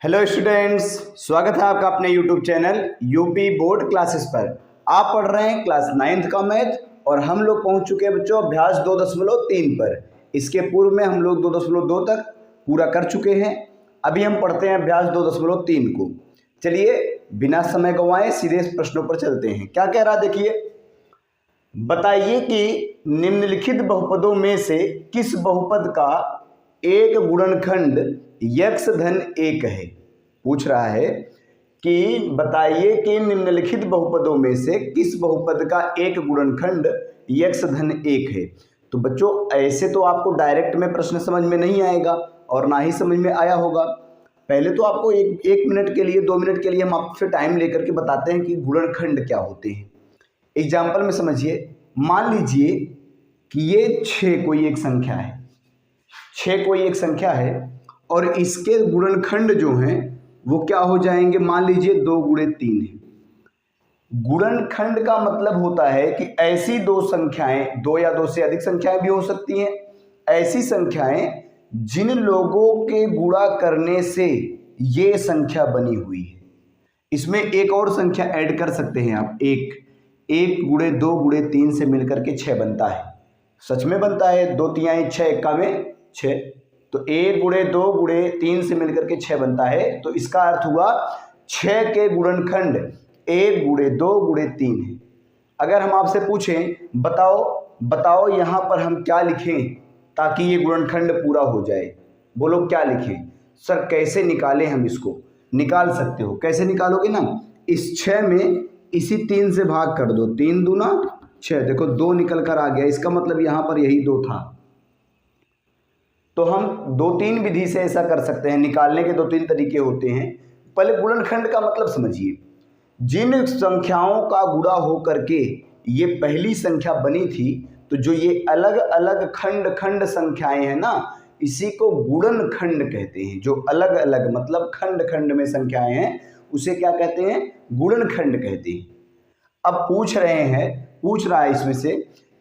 Hello students, स्वागत है आपका अपने YouTube channel UP board classes पर। आप पढ़ रहे हैं क्लास 9th का मैथ और हम लोग पहुंच चुके हैं बच्चों अभ्यास 2.3 पर। इसके पूर्व में हम लोग 2.2 तक पूरा कर चुके हैं। अभी हम पढ़ते हैं अभ्यास 2.3 को। चलिए बिना समय गंवाए सीधे प्रश्नों पर चलते हैं। क्या कह रहा देखिए, बताइए कि निम्नलिखित बहुपदों में से किस बहुपद का एक गुणनखंड यक्स धन 1 है। पूछ रहा है कि बताइए कि निम्नलिखित बहुपदों में से किस बहुपद का एक गुणनखंड यक्स धन 1 है। तो बच्चों ऐसे तो आपको डायरेक्ट में प्रश्न समझ में नहीं आएगा और ना ही समझ में आया होगा। पहले तो आपको एक मिनट के लिए 2 मिनट के लिए हम आपसे टाइम लेकर के बताते हैं कि गुणनखंड क्या होते हैं। एग्जाम्पल में समझिए, मान लीजिए कि ये 6 कोई एक संख्या है, 6 कोई एक संख्या है और इसके गुणनखंड जो हैं वो क्या हो जाएंगे। मान लीजिए 2 गुणे 3 है। गुणनखंड का मतलब होता है कि ऐसी दो संख्याएं, 2 या 2 से अधिक संख्याएं भी हो सकती हैं, ऐसी संख्याएं जिन लोगों के गुणा करने से ये संख्या बनी हुई है। इसमें एक और संख्या ऐड कर सकते हैं आप, 1 गुणे 2 गुणे 3 से मिलकर के 6 बनता है। सच में बनता है, 2 तिहाई 6 एक्का में 6, तो 1 गुणे 2 गुणे 3 से मिलकर के 6 बनता है। तो इसका अर्थ हुआ 6 के गुणनखंड 1 गुणे 2 गुणे 3 है। अगर हम आपसे पूछें बताओ यहाँ पर हम क्या लिखें ताकि ये गुणनखंड पूरा हो जाए, बोलो क्या लिखें। सर कैसे निकालें हम इसको? निकाल सकते हो, कैसे निकालोगे ना, इस 6 में इसी 3 से भाग कर दो, 3 दूना 6, देखो 2 निकल कर आ गया। इसका मतलब यहाँ पर यही 2 था। तो हम 2-3 विधि से ऐसा कर सकते हैं, निकालने के 2-3 तरीके होते हैं। पहले गुणनखंड का मतलब समझिए, जिन संख्याओं का गुणा हो करके ये पहली संख्या बनी थी, तो जो ये अलग अलग खंड संख्याएं हैं ना, इसी को गुणनखंड कहते हैं। जो अलग अलग मतलब खंड में संख्याएं हैं उसे क्या कहते हैं? गुणनखंड कहते हैं। अब पूछ रहा है इसमें से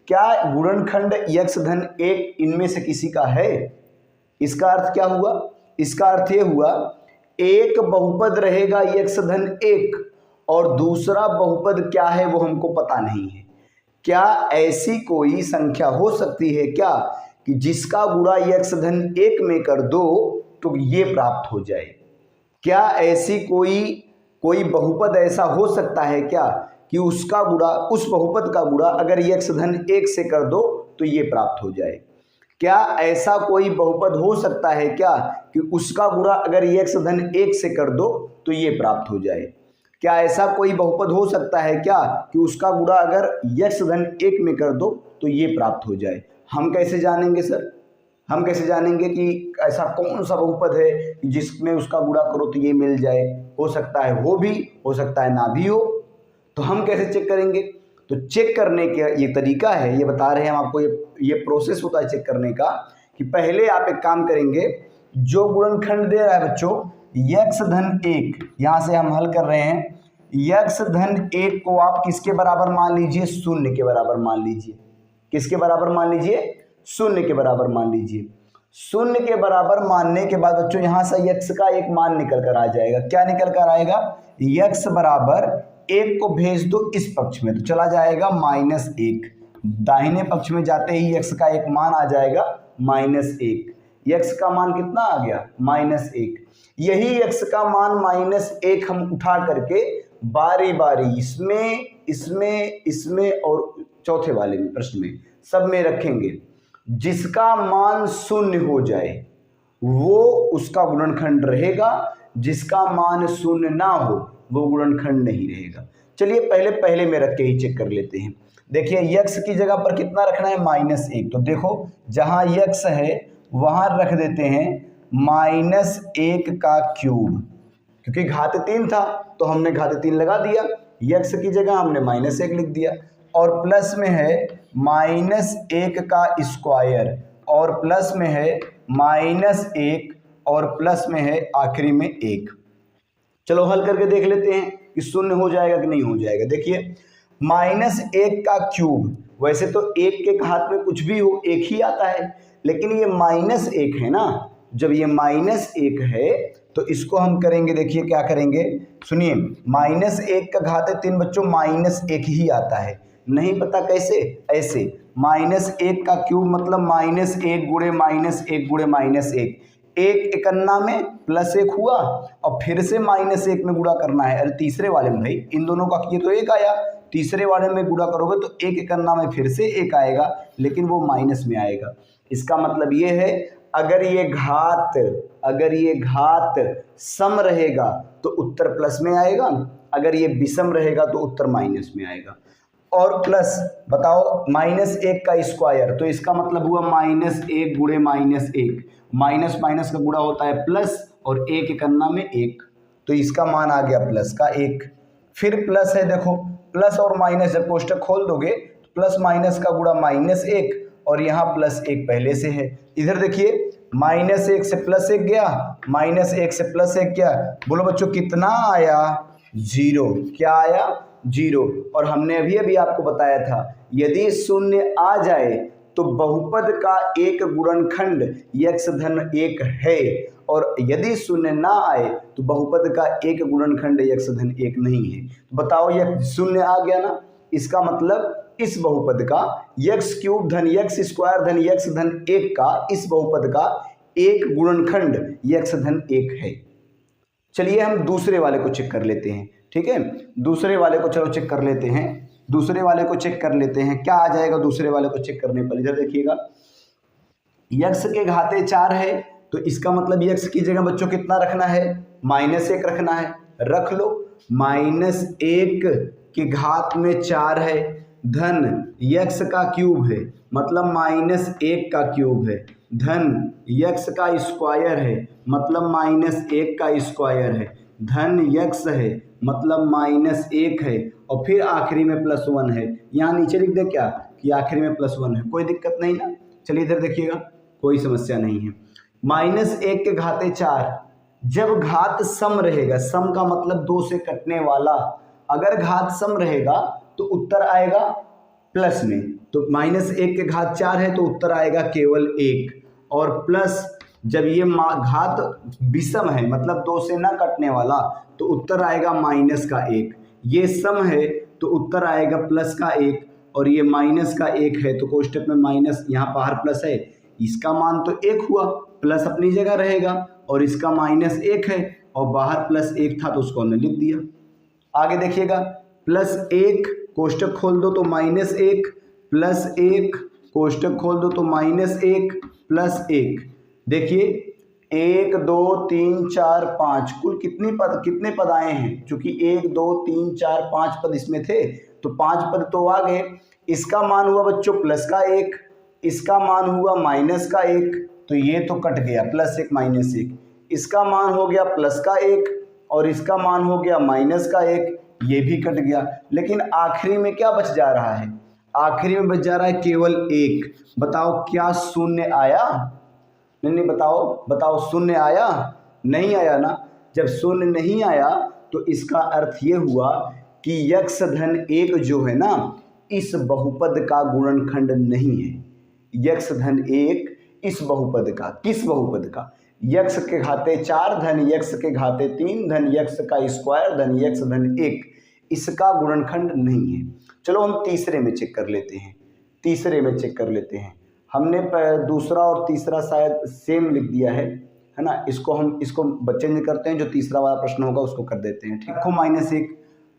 क्या गुणनखंड यक्स धन 1 इनमें से किसी का है? इसका अर्थ क्या हुआ? इसका अर्थ ये हुआ एक बहुपद रहेगा यक्स धन 1 और दूसरा बहुपद क्या है वो हमको पता नहीं है। क्या ऐसी कोई संख्या हो सकती है क्या कि जिसका गुणा यक्स धन 1 में कर दो तो ये प्राप्त हो जाए? क्या ऐसी कोई बहुपद ऐसा हो सकता है क्या कि उसका गुणा, उस बहुपद का गुणा अगर यक्स धन 1 से कर दो तो ये प्राप्त हो जाए? क्या ऐसा कोई बहुपद हो सकता है क्या कि उसका गुणा अगर यक्स धन 1 से कर दो तो ये प्राप्त हो जाए? क्या ऐसा कोई बहुपद हो सकता है क्या कि उसका गुणा अगर यक्स धन 1 में कर दो तो ये प्राप्त हो जाए? हम कैसे जानेंगे सर? हम कैसे जानेंगे कि ऐसा कौन सा बहुपद है जिसमें उसका गुणा करो तो ये मिल जाए? हो सकता है हो भी, हो सकता है ना भी हो। तो हम कैसे चेक करेंगे? तो चेक करने का ये तरीका है, ये बता रहे हैं हम आपको, ये प्रोसेस होता है चेक करने का। कि पहले आप एक काम करेंगे, जो गुणनखंड दे रहा है बच्चों यक्स धन 1, यहाँ से हम हल कर रहे हैं, यक्स धन 1 को आप किसके बराबर मान लीजिए? 0 के बराबर मान लीजिए। किसके बराबर मान लीजिए? 0 के बराबर मान लीजिए। 0 के बराबर मानने के बाद बच्चों यहाँ से यक्स का एक मान निकल कर आ जाएगा। क्या निकल कर आएगा? यक्स बराबर 1 को भेज दो इस पक्ष में तो चला जाएगा -1, दाहिने पक्ष में जाते ही यक्स का एक मान आ जाएगा -1। यक्स का मान कितना आ गया? -1। यही यक्स का मान -1 हम उठा करके बारी बारी इसमें और चौथे वाले में प्रश्न में सब में रखेंगे। जिसका मान 0 हो जाए वो उसका गुणनखंड रहेगा, जिसका मान 0 ना हो वो गुणनखंड नहीं रहेगा। चलिए पहले में रख के ही चेक कर लेते हैं। देखिए यक्स की जगह पर कितना रखना है? -1। तो देखो जहां यक्स है वहां रख देते हैं -1 का क्यूब, क्योंकि घात 3 था तो हमने घात 3 लगा दिया, यक्स की जगह हमने -1 लिख दिया। और प्लस में है -1 का स्क्वायर और प्लस में है -1 और प्लस में है आखिरी में 1। चलो हल करके देख लेते हैं कि 0 हो जाएगा कि नहीं हो जाएगा। देखिए -1 का क्यूब, वैसे तो 1 के घात में कुछ भी हो 1 ही आता है, लेकिन ये -1 है ना, जब ये -1 है तो इसको हम करेंगे, देखिए क्या करेंगे, सुनिए, -1 का घात 3 बच्चों -1 ही आता है। नहीं पता कैसे, ऐसे -1 का क्यूब मतलब -1 गुणे -1 गुणे -1, 1 इकन्ना में +1 हुआ और फिर से -1 में गुणा करना है। अरे तीसरे वाले में भाई इन दोनों का किए तो 1 आया, तीसरे वाले में गुणा करोगे तो 1 इकन्ना में फिर से 1 आएगा, लेकिन वो माइनस में आएगा। इसका मतलब ये है अगर ये घात सम रहेगा तो उत्तर प्लस में आएगा, अगर ये विषम रहेगा तो उत्तर माइनस में आएगा। और प्लस बताओ -1 का स्क्वायर, तो इसका मतलब हुआ -1 गुणे -1, माइनस माइनस का गुणा होता है प्लस और 1 इकन्ना में 1, तो इसका मान आ गया प्लस का 1। फिर प्लस है, देखो प्लस और माइनस जब कोष्टक खोल दोगे तो प्लस माइनस का गुणा -1 और यहाँ +1 पहले से है। इधर देखिए -1 से +1 गया, -1 से +1 गया, बोलो बच्चों कितना आया, 0। क्या आया, 0। और हमने अभी आपको बताया था यदि शून्य आ जाए तो बहुपद का एक गुणनखंड x धन 1 है, और यदि शून्य ना आए तो बहुपद का एक गुणनखंड x धन 1 नहीं है। तो बताओ ये शून्य आ गया ना, इसका मतलब इस बहुपद का x³ धन x² धन x धन 1 का इस बहुपद का एक गुणनखंड x धन 1 है। चलिए हम दूसरे वाले को चेक कर लेते हैं, ठीक है, दूसरे वाले को चलो चेक कर लेते हैं, दूसरे वाले को चेक कर लेते हैं क्या आ जाएगा दूसरे वाले को चेक करने पर। इधर देखिएगा x के घाते 4 है, तो इसका मतलब x की जगह बच्चों कितना रखना है, -1 रखना है, रख लो। -1 के घात में 4 है, धन x का क्यूब है मतलब -1 का क्यूब है, धन x का स्क्वायर है मतलब -1 का स्क्वायर है, धन x है मतलब -1 है, और फिर आखिरी में +1 है। यहाँ नीचे लिख दे क्या कि आखिरी में +1 है, कोई दिक्कत नहीं ना। चलिए इधर देखिएगा कोई समस्या नहीं है। -1 के घाते 4, जब घात सम रहेगा, सम का मतलब 2 से कटने वाला, अगर घात सम रहेगा तो उत्तर आएगा प्लस में, तो -1 के घात 4 है तो उत्तर आएगा केवल 1, और प्लस जब ये घात विषम है मतलब 2 से ना कटने वाला तो उत्तर आएगा -1, ये सम है तो उत्तर आएगा +1, और ये -1 है तो कोष्टक में माइनस, यहाँ बाहर प्लस है, इसका मान तो 1 हुआ, प्लस अपनी जगह रहेगा, और इसका -1 है और बाहर +1 था तो उसको हमने लिख दिया। आगे देखिएगा +1 कोष्टक खोल दो तो -1, +1 कोष्टक खोल दो तो -1 +1, देखिए 1 2 3 4 5 कुल कितने पद आए हैं, चूंकि 1 2 3 4 5 पद इसमें थे तो 5 पद तो आ गए। इसका मान हुआ बच्चों +1, इसका मान हुआ -1, तो ये तो कट गया +1 -1, इसका मान हो गया +1 और इसका मान हो गया -1, ये भी कट गया। लेकिन आखिरी में क्या बच जा रहा है, आखिरी में बच जा रहा है केवल 1। बताओ क्या शून्य आया, नहीं बताओ शून्य आया, नहीं आया ना। जब शून्य नहीं आया तो इसका अर्थ ये हुआ कि x धन 1 जो है ना इस बहुपद का गुणनखंड नहीं है। x धन 1 इस बहुपद का, किस बहुपद का, x के घाते 4 धन x के घाते 3 धन x का स्क्वायर धन x धन 1, इसका गुणनखंड नहीं है। चलो हम तीसरे में चेक कर लेते हैं, हमने दूसरा और तीसरा शायद सेम लिख दिया है ना, इसको चेंज करते हैं, जो तीसरा वाला प्रश्न होगा उसको कर देते हैं, ठीक है।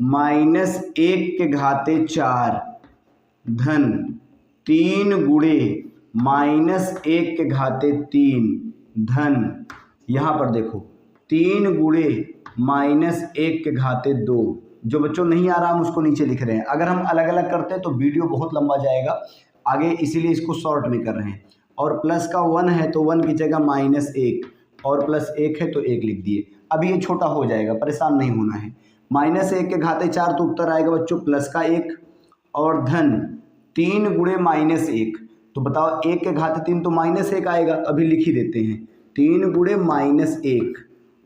-1 के घाते 4 धन 3 गुणे -1 के घाते 3 धन, यहाँ पर देखो 3 गुणे -1 के घाते 2, जो बच्चों नहीं आ रहा हम उसको नीचे लिख रहे हैं। अगर हम अलग अलग करते हैं तो वीडियो बहुत लंबा जाएगा आगे, इसीलिए इसको शॉर्ट में कर रहे हैं। और प्लस का 1 है तो 1 की जगह -1 और +1 है तो 1 लिख दिए। अभी ये छोटा हो जाएगा, परेशान नहीं होना है। -1 के घाते 4 तो उत्तर आएगा बच्चों +1 और धन 3 गुणे -1, तो बताओ 1 के घाते 3 तो -1 आएगा, अभी लिख ही देते हैं 3 गुणे -1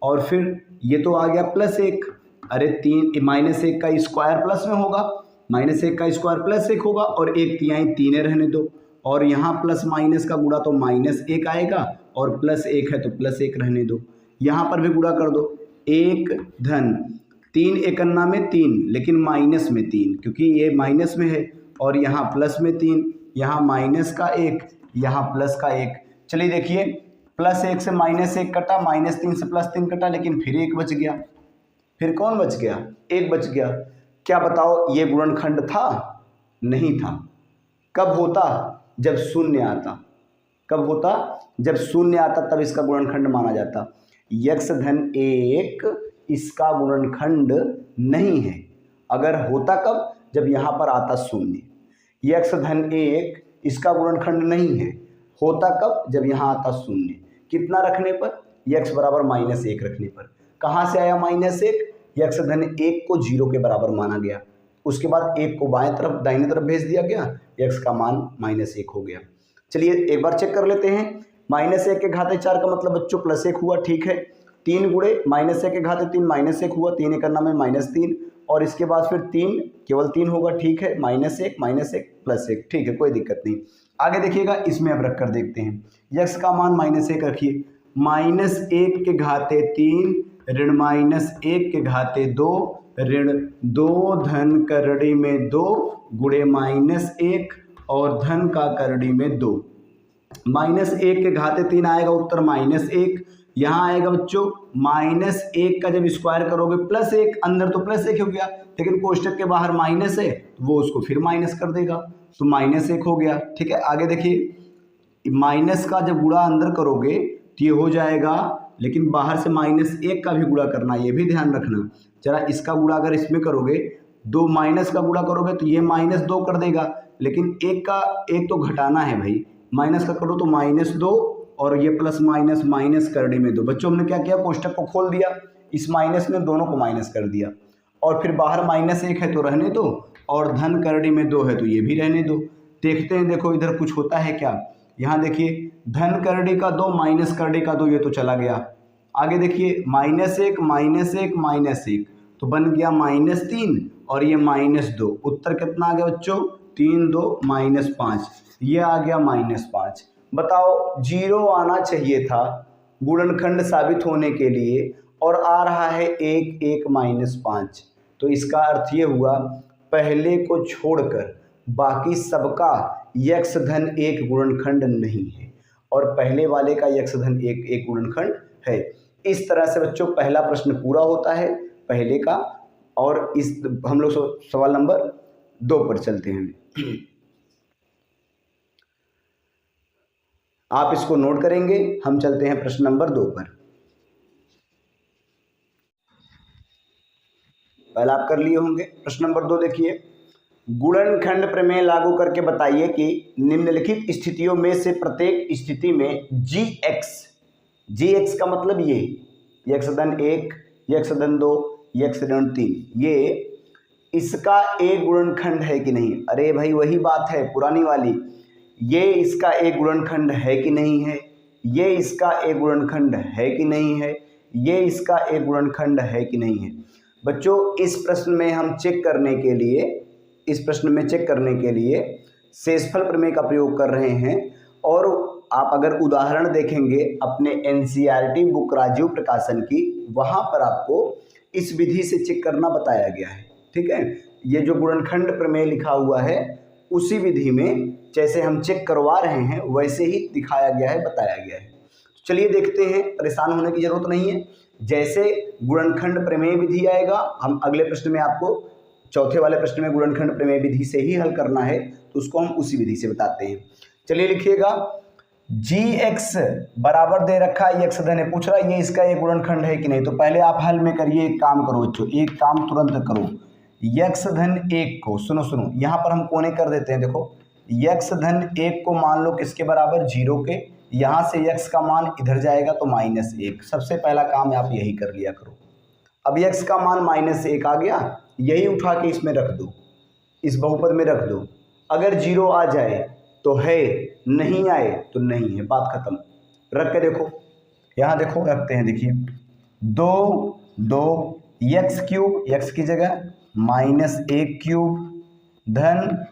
और फिर ये तो आ गया +1। अरे 1 का स्क्वायर प्लस में होगा, -1 का स्क्वायर +1 होगा और 1 तिहाई 3 रहने दो, और यहाँ प्लस माइनस का गुणा तो -1 आएगा और +1 है तो +1 रहने दो। यहाँ पर भी गुणा कर दो, 1 धन 3 एकन्ना में 3, लेकिन माइनस में 3 क्योंकि ये माइनस में है, और यहाँ प्लस में 3, यहाँ माइनस का 1, यहाँ प्लस का 1। चलिए देखिए, +1 से -1 कटा, -3 से +3 कटा, लेकिन फिर 1 बच गया। फिर कौन बच गया? 1 बच गया। क्या बताओ ये गुणनखंड था? नहीं था। कब होता? जब शून्य आता। कब होता? जब शून्य आता तब इसका गुणनखंड माना जाता। x धन 1 इसका गुणनखंड नहीं है। अगर होता कब? जब यहाँ पर आता शून्य। x धन 1 इसका गुणनखंड नहीं है। होता कब? जब यहाँ आता शून्य। कितना रखने पर? x बराबर -1 रखने पर। कहाँ से आया -1? x धन 1 को 0 के बराबर माना गया, उसके बाद 1 को बाएं तरफ दाहिने तरफ भेज दिया गया, x का मान -1 हो गया। चलिए एक बार चेक कर लेते हैं। -1 के घाते 4 का मतलब बच्चों +1 हुआ, ठीक है। 3 गुणे -1 के घाते 3 -1 हुआ, 3 एकन्ना में -3, और इसके बाद फिर 3 केवल 3 होगा, ठीक है। -1 +1, ठीक है, कोई दिक्कत नहीं। आगे देखिएगा, इसमें अब रख कर देखते हैं। x का मान -1 रखिए, -1 के घाते 3 ऋण -1 के घाते 2 ऋण 2 धन करड़ी में 2 गुणे -1 और धन का करड़ी में 2। -1 के घाते 3 आएगा, उत्तर -1। यहाँ आएगा बच्चों -1 का जब स्क्वायर करोगे +1, अंदर तो +1 हो गया, लेकिन कोष्टक के बाहर माइनस है तो वो उसको फिर माइनस कर देगा, तो -1 हो गया, ठीक है। आगे देखिए, माइनस का जब गुणा अंदर करोगे तो ये हो जाएगा, लेकिन बाहर से -1 का भी गुणा करना, ये भी ध्यान रखना। जरा इसका गुणा अगर इसमें करोगे, 2 माइनस का गुणा करोगे तो ये -2 कर देगा, लेकिन 1 तो घटाना है भाई, माइनस का करो तो -2 और ये प्लस माइनस करड़ी में 2। बच्चों हमने क्या किया? कोष्टक को खोल दिया, इस माइनस ने दोनों को माइनस कर दिया, और फिर बाहर -1 है तो रहने दो, और धन करड़ी में 2 है तो ये भी रहने दो। देखते हैं, देखो इधर कुछ होता है क्या। यहाँ देखिए, धन करड़ी का 2 माइनस करड़ी का 2, ये तो चला गया। आगे देखिए, -1 तो बन गया -3 और ये -2। उत्तर कितना आ गया बच्चों? 3 2 -5, ये आ गया -5। बताओ 0 आना चाहिए था गुणनखंड साबित होने के लिए, और आ रहा है 1 1 -5। तो इसका अर्थ ये हुआ, पहले को छोड़कर बाकी सबका x धन 1 गुणनखंड नहीं है, और पहले वाले का x धन 1 एक गुणनखंड है। इस तरह से बच्चों पहला प्रश्न पूरा होता है पहले का, और इस हम लोग सवाल नंबर 2 पर चलते हैं। आप इसको नोट करेंगे, हम चलते हैं प्रश्न नंबर 2 पर। पहला आप कर लिए होंगे। प्रश्न नंबर 2 देखिए, गुणनखंड प्रमेय लागू करके बताइए कि निम्नलिखित स्थितियों में से प्रत्येक स्थिति में gx का मतलब ये x धन 1, x धन 2, x धन 3, ये इसका एक गुणनखंड है कि नहीं। अरे भाई वही बात है पुरानी वाली, ये इसका एक गुणनखंड है कि नहीं है, ये इसका एक गुणनखंड है कि नहीं है, ये इसका एक गुणनखंड है कि नहीं है। बच्चों इस प्रश्न में हम चेक करने के लिए शेषफल प्रमेय का प्रयोग कर रहे हैं, और आप अगर उदाहरण देखेंगे अपने NCERT बुक राजीव प्रकाशन की, वहाँ पर आपको इस विधि से चेक करना बताया गया है, ठीक है। ये जो गुणनखंड प्रमेय लिखा हुआ है उसी विधि में जैसे हम चेक करवा रहे हैं वैसे ही दिखाया गया है, बताया गया है। चलिए देखते हैं, परेशान होने की जरूरत नहीं है। जैसे गुणनखंड प्रमेय विधि आएगा, हम अगले प्रश्न में आपको चौथे वाले प्रश्न में गुणनखंड प्रमेय विधि से ही हल करना है, तो उसको हम उसी विधि से बताते हैं। चलिए लिखिएगा, gx बराबर दे रखा है x धन है, पूछ रहा है ये इसका एक गुणनखंड है कि नहीं। तो पहले आप हल में करिए, एक काम करो बच्चों, एक काम तुरंत करो। x धन 1 को सुनो यहाँ पर हम कोने कर देते हैं। देखो x धन 1 को मान लो किसके बराबर? 0 के। यहाँ से x का मान इधर जाएगा तो -1। सबसे पहला काम आप यही कर लिया करो। अब x का मान -1 आ गया, यही उठा के इसमें रख दो, इस बहुपद में रख दो। अगर 0 आ जाए तो है, नहीं आए तो नहीं है, बात खत्म। रख के देखो, यहाँ देखो रखते हैं, देखिए 2 2 x क्यूब, x की जगह -1 क्यूब, धन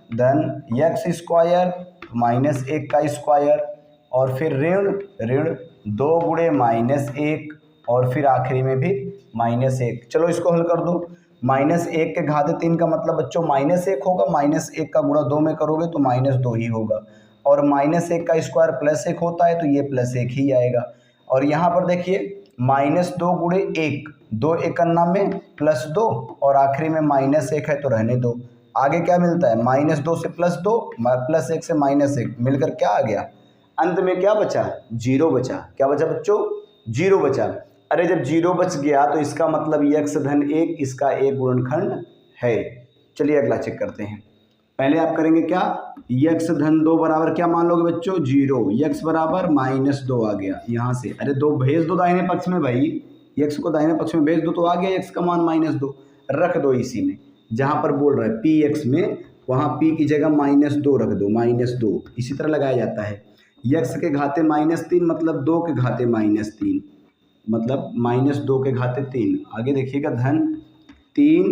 x स्क्वायर -1 का स्क्वायर, और फिर ऋण 2 गुणे -1 और फिर आखिरी में भी -1। चलो इसको हल कर दो। -1 के घाते 3 का मतलब बच्चों -1 होगा, -1 का गुणा 2 में करोगे तो -2 ही होगा, और -1 का स्क्वायर +1 होता है तो ये +1 ही आएगा। और यहाँ पर देखिए -2 गुणे 1, 2 एकन्ना में +2 और आखिरी में -1 है तो रहने दो। आगे क्या मिलता है, -2 से +2 +1 से -1 मिलकर क्या आ गया, अंत में क्या बचा, 0 बचा। क्या बचा बच्चों, 0 बचा। अरे जब 0 बच गया तो इसका मतलब x धन 1 इसका एक गुणनखंड है। चलिए अगला चेक करते हैं। पहले आप करेंगे क्या, x धन 2 बराबर क्या मान लोगे बच्चों, 0। x बराबर -2 आ गया यहाँ से, अरे 2 भेज दो दाहिने पक्ष में भाई, x को दाहिने पक्ष में भेज दो तो आ गया x का मान -2। रख दो इसी में, जहाँ पर बोल रहा है px में, वहाँ p की जगह -2 रख दो, -2 इसी तरह लगाया जाता है। x के घाते -3 मतलब 2 के घाते -3 मतलब -2 के घाते 3। आगे देखिएगा धन 3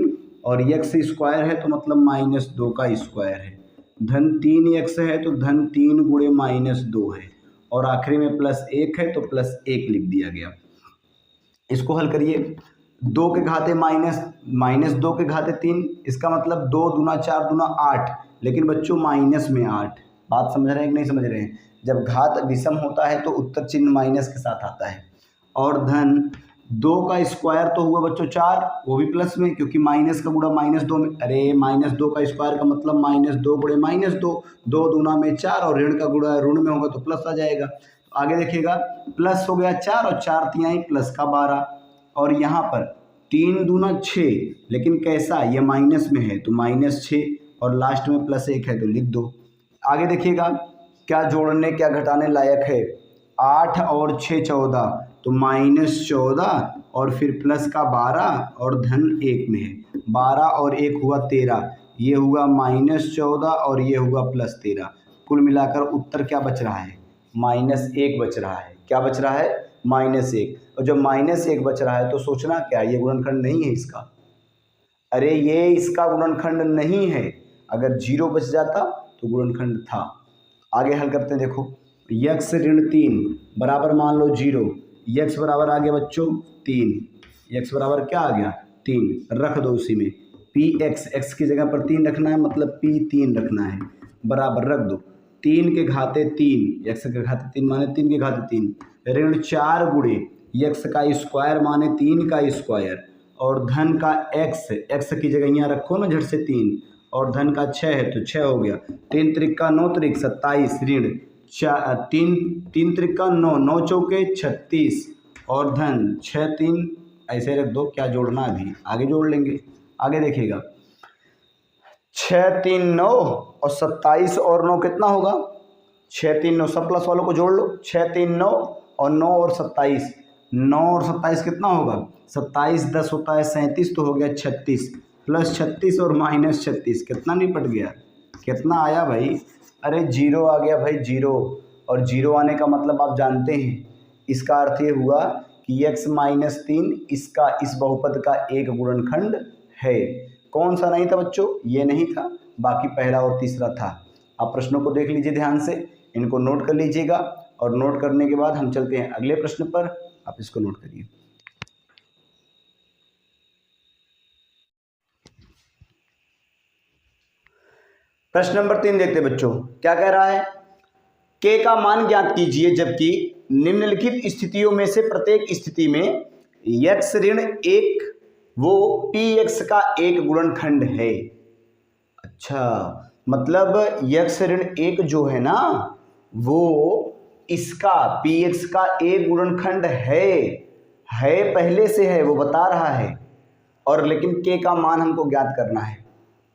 और x स्क्वायर है तो मतलब -2 का स्क्वायर है, धन 3x है तो धन 3 गुणे -2 है, और आखिरी में +1 है तो +1 लिख दिया गया। इसको हल करिए, 2 के घाते -2 के घाते 3, इसका मतलब 2 दूना 4 दूना 8, लेकिन बच्चों माइनस में 8। बात समझ रहे हैं कि नहीं समझ रहे हैं, जब घात विषम होता है तो उत्तर चिन्ह माइनस के साथ आता है। और धन 2 का स्क्वायर तो हुआ बच्चों 4, वो भी प्लस में, क्योंकि माइनस का गुणा -2 में, अरे -2 का स्क्वायर का मतलब -2 गुणे -2, 2 दूना में 4 और ऋण का गुणा ऋण में होगा तो प्लस आ जाएगा। तो आगे देखिएगा प्लस हो गया 4 और 4 तिहाई प्लस का 12, और यहाँ पर 3 दूना 6, लेकिन कैसा, ये माइनस में है तो -6 और लास्ट में +1 है तो लिख दो। आगे देखिएगा क्या जोड़ने क्या घटाने लायक है, 8 और 6 14 तो -14 और फिर प्लस का 12 और धन 1 में है, 12 और 1 हुआ 13, ये हुआ -14 और ये हुआ +13। कुल मिलाकर उत्तर क्या बच रहा है, -1 बच रहा है। क्या बच रहा है, -1। और जब -1 बच रहा है तो सोचना क्या, ये गुणनखंड नहीं है इसका, अरे ये इसका गुणनखंड नहीं है। अगर 0 बच जाता तो गुणनखंड था। आगे हल करते हैं, देखो x ऋण 3 बराबर मान लो 0, x बराबर आ गया बच्चों 3, x बराबर क्या आ गया 3, रख दो उसी में px, x की जगह पर 3 रखना है मतलब p3 रखना है, बराबर रख दो 3 के घाते 3, x के घाते 3 माने 3 के घाते 3, ऋण 4 गुणे x का स्क्वायर माने 3 का स्क्वायर, और धन का x की जगह यहाँ रखो ना झट से 3, और धन का 6 है तो 6 हो गया, 3 त्रिक 9 त्रिक 27 ऋण 3 त्रिक 9, 9 चौके 36 और धन 6 3, ऐसे रख दो, क्या जोड़ना अभी आगे जोड़ लेंगे। आगे देखिएगा 6 3 9 और 27 और 9 कितना होगा, 6 3 9, सब प्लस वालों को जोड़ लो, 6 3 9 और 9 और 27, 9 और 27 कितना होगा, 27 10 होता है 37 तो हो गया 36, प्लस 36 और -36 कितना निपट गया, कितना आया भाई, अरे 0 आ गया भाई 0। और 0 आने का मतलब आप जानते हैं, इसका अर्थ ये हुआ कि x -3 इसका इस बहुपद का एक गुणनखंड है। कौन सा नहीं था बच्चों, ये नहीं था, बाकी पहला और तीसरा था। आप प्रश्नों को देख लीजिए ध्यान से, इनको नोट कर लीजिएगा, और नोट करने के बाद हम चलते हैं अगले प्रश्न पर। आप इसको नोट करिए। प्रश्न नंबर 3 देखते बच्चों, क्या कह रहा है, k का मान ज्ञात कीजिए जबकि निम्नलिखित स्थितियों में से प्रत्येक स्थिति में x ऋण 1 वो px का एक गुणनखंड है। अच्छा, मतलब x ऋण 1 जो है ना वो इसका px का एक गुणनखंड है पहले से है, वो बता रहा है, और लेकिन k का मान हमको ज्ञात करना है।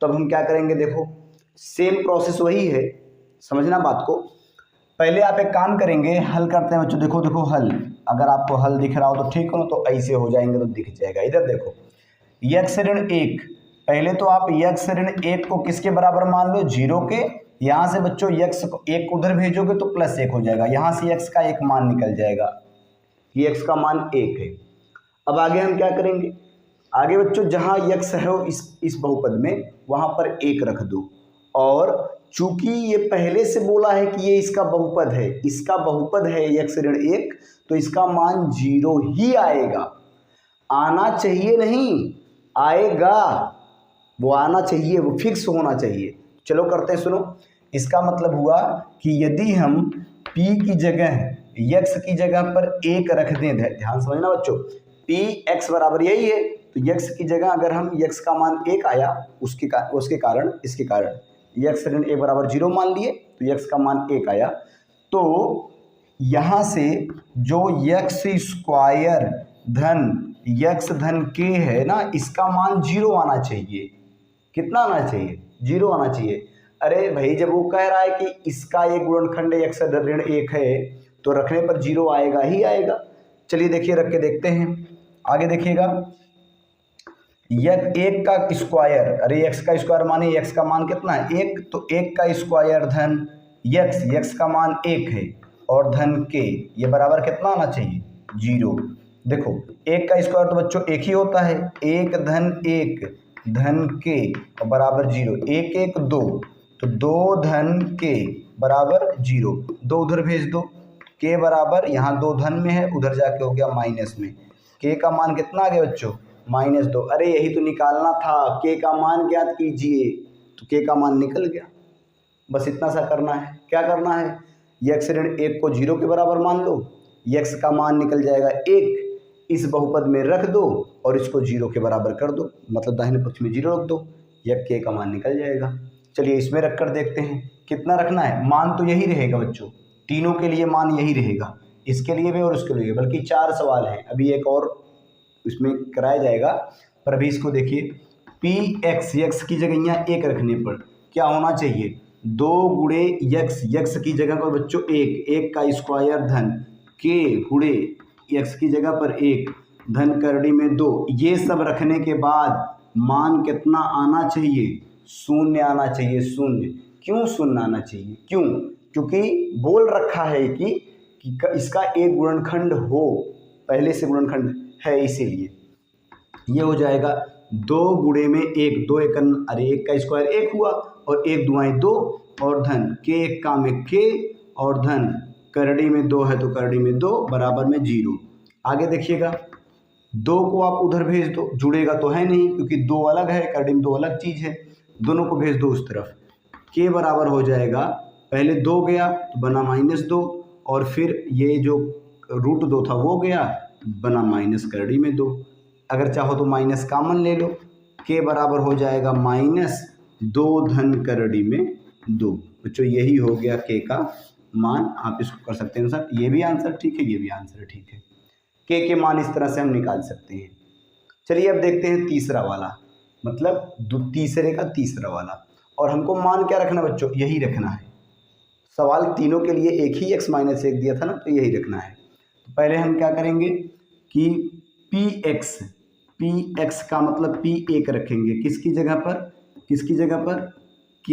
तब हम क्या करेंगे, देखो सेम प्रोसेस वही है, समझना बात को। पहले आप एक काम करेंगे, हल करते हैं बच्चों, देखो हल, अगर आपको हल दिख रहा हो तो ठीक हो, तो ऐसे हो जाएंगे तो दिख जाएगा। इधर देखो x ऋण 1, पहले तो आप x ऋण 1 को किसके बराबर मान लो, 0 के। यहाँ से बच्चों x को 1 उधर भेजोगे तो +1 हो जाएगा, यहाँ से x का एक मान निकल जाएगा, ये x का मान 1 है। अब आगे हम क्या करेंगे, आगे बच्चों जहाँ x है इस बहुपद में वहाँ पर 1 रख दो, और चूंकि ये पहले से बोला है कि ये इसका बहुपद है, इसका बहुपद है x ऋण 1, तो इसका मान 0 ही आएगा। आना चाहिए नहीं, आएगा, वो आना चाहिए, वो फिक्स होना चाहिए। चलो करते हैं, सुनो। इसका मतलब हुआ कि यदि हम p की जगह x की जगह पर 1 रख दें, ध्यान समझना बच्चों, p x बराबर यही है, तो x की जगह अगर हम x का मान 1 आया, उसके कारण इसके कारण x ऋण 1 बराबर 0 मान लिए, तो x का मान 1 आया, तो यहाँ से जो x स्क्वायर धन x धन k है ना, इसका मान 0 आना चाहिए। कितना आना चाहिए? 0 आना चाहिए। अरे भाई, जब वो कह रहा है कि इसका एक गुणनखंड x ऋण 1 है, तो रखने पर 0 आएगा ही आएगा। चलिए देखिए, रख के देखते हैं। आगे देखिएगा, एक का स्क्वायर, अरे x का स्क्वायर माने x का मान कितना है? 1, तो 1 का स्क्वायर धन x का मान 1 है, और धन k, ये बराबर कितना आना चाहिए? 0। देखो, 1 का स्क्वायर तो बच्चों 1 ही होता है, 1 धन 1 धन k और बराबर 0, 1 1 2, तो 2 धन k बराबर 0, 2 उधर भेज दो, k बराबर, यहाँ 2 धन में है, उधर जाके हो गया माइनस में, k का मान कितना आ गया बच्चों? -2। अरे यही तो निकालना था, k का मान ज्ञात कीजिए, तो k का मान निकल गया। बस इतना सा करना है। क्या करना है? x ऋण 1 को 0 के बराबर मान लो, x का मान निकल जाएगा 1, इस बहुपद में रख दो और इसको 0 के बराबर कर दो, मतलब दाहिने पक्ष में 0 रख दो, यह k का मान निकल जाएगा। चलिए इसमें रख कर देखते हैं कितना रखना है। मान तो यही रहेगा बच्चों, तीनों के लिए मान यही रहेगा, इसके लिए भी और उसके लिए, बल्कि 4 सवाल हैं, अभी एक और इसमें कराया जाएगा, पर अभी इसको देखिए। x की जगह यहाँ 1 रखने पर क्या होना चाहिए? 2 गुणे x की जगह पर बच्चों 1 का स्क्वायर धन k गुणे x की जगह पर 1 धन करड़ी में 2, ये सब रखने के बाद मान कितना आना चाहिए? 0 आना चाहिए, 0। क्यों 0 आना चाहिए? क्यों? क्योंकि बोल रखा है कि इसका एक गुणनखंड हो, पहले से गुणनखंड है, इसीलिए ये हो जाएगा 2 गुणे में 1, 2 1, अरे 1 का स्क्वायर 1 हुआ, और 1 दुआएं 2, और धन k 1 का में k, और धन करड़ी में 2 है तो करड़ी में 2 बराबर में 0। आगे देखिएगा, 2 को आप उधर भेज दो, जुड़ेगा तो है नहीं क्योंकि 2 अलग है, करड़ी में 2 अलग चीज़ है, दोनों को भेज दो उस तरफ। k बराबर हो जाएगा, पहले 2 गया तो बना -2, और फिर ये जो √2 था वो गया, बना माइनस करड़ी में 2। अगर चाहो तो माइनस कामन ले लो, k बराबर हो जाएगा -2 धन करड़ी में 2। बच्चों यही हो गया k का मान। आप इसको कर सकते हैं आंसर, ये भी आंसर ठीक है, ये भी आंसर ठीक है। k के मान इस तरह से हम निकाल सकते हैं। चलिए अब देखते हैं तीसरा वाला, मतलब तीसरे का तीसरा वाला, और हमको मान क्या रखना बच्चों? यही रखना है। सवाल तीनों के लिए एक ही x - 1 दिया था ना, तो यही रखना है। तो पहले हम क्या करेंगे कि px का मतलब p1 रखेंगे, किसकी जगह पर? k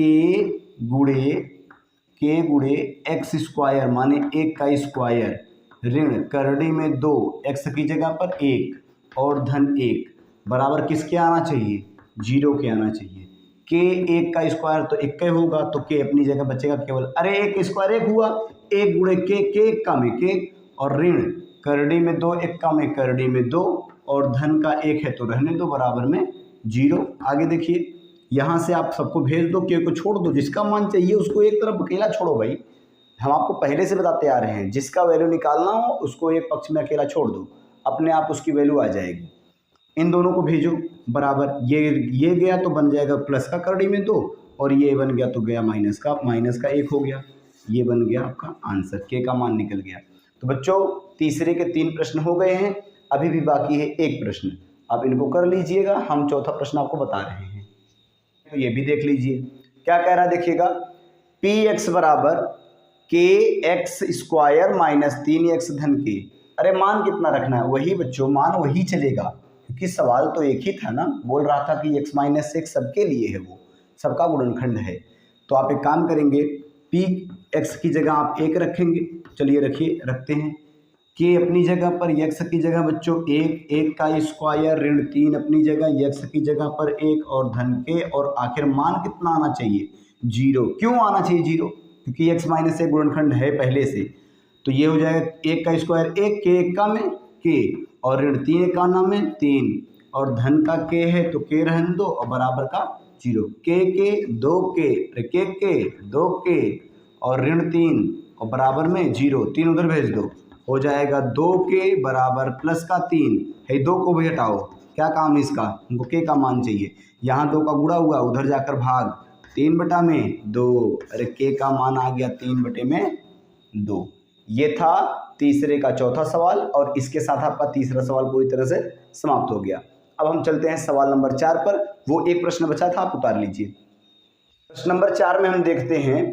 गुणे x स्क्वायर माने 1 का स्क्वायर ऋण करड़ी में 2, x की जगह पर 1 और धन 1 बराबर किसके आना चाहिए? 0 के आना चाहिए। k 1 का स्क्वायर तो 1 का होगा, तो k अपनी जगह बचेगा केवल, अरे 1 स्क्वायर 1 हुआ, 1 गुणे k, k 1 का में k, और ऋण करड़ी में 2, 1 का में करड़ी में 2, और धन का 1 है तो रहने दो, बराबर में 0। आगे देखिए, यहाँ से आप सबको भेज दो, k को छोड़ दो, जिसका मान चाहिए उसको एक तरफ अकेला छोड़ो भाई। हम आपको पहले से बताते आ रहे हैं, जिसका वैल्यू निकालना हो उसको एक पक्ष में अकेला छोड़ दो, अपने आप उसकी वैल्यू आ जाएगी। इन दोनों को भेजो बराबर, ये गया तो बन जाएगा प्लस का करड़ी में 2, और ये बन गया तो गया माइनस का 1 हो गया, ये बन गया आपका आंसर, k का मान निकल गया। तो बच्चों तीसरे के 3 प्रश्न हो गए हैं, अभी भी बाकी है 1 प्रश्न, आप इनको कर लीजिएगा, हम चौथा प्रश्न आपको बता रहे हैं, तो ये भी देख लीजिए क्या कह रहा है। देखिएगा, px बराबर kx स्क्वायर -3x धन k, अरे मान कितना रखना है? वही बच्चों, मान वही चलेगा, क्योंकि सवाल तो एक ही था ना, बोल रहा था कि x - 1 सबके लिए है, वो सबका गुणनखंड है। तो आप एक काम करेंगे, px की जगह आप 1 रखेंगे, चलिए रखिए, रखते हैं। k अपनी जगह पर, x की जगह बच्चों 1 का स्क्वायर ऋण 3 अपनी जगह, x की जगह पर 1 और धन k, और आखिर मान कितना आना चाहिए? जीरो। क्यों आना चाहिए जीरो? क्योंकि x माइनस एक गुणनखंड है पहले से। तो ये हो जाएगा एक का स्क्वायर एक, के एक का में के, और ऋण 3 एकाना में 3, और धन का के है तो के रहने दो, और बराबर का जीरो। के 2 के 2 के, और ऋण 3 और बराबर में जीरो, 3 उधर भेज दो, हो जाएगा 2 के बराबर प्लस का 3 है। 2 को भी हटाओ, क्या काम है इसका, हमको के का मान चाहिए। यहाँ 2 का गुणा हुआ, उधर जाकर भाग, 3 बटा में 2, अरे के का मान आ गया 3 बटे में 2। ये था तीसरे का चौथा सवाल, और इसके साथ आपका तीसरा सवाल पूरी तरह से समाप्त हो गया। अब हम चलते हैं सवाल नंबर 4 पर। वो एक प्रश्न बचा था, आप उतार लीजिए। प्रश्न नंबर 4 में हम देखते हैं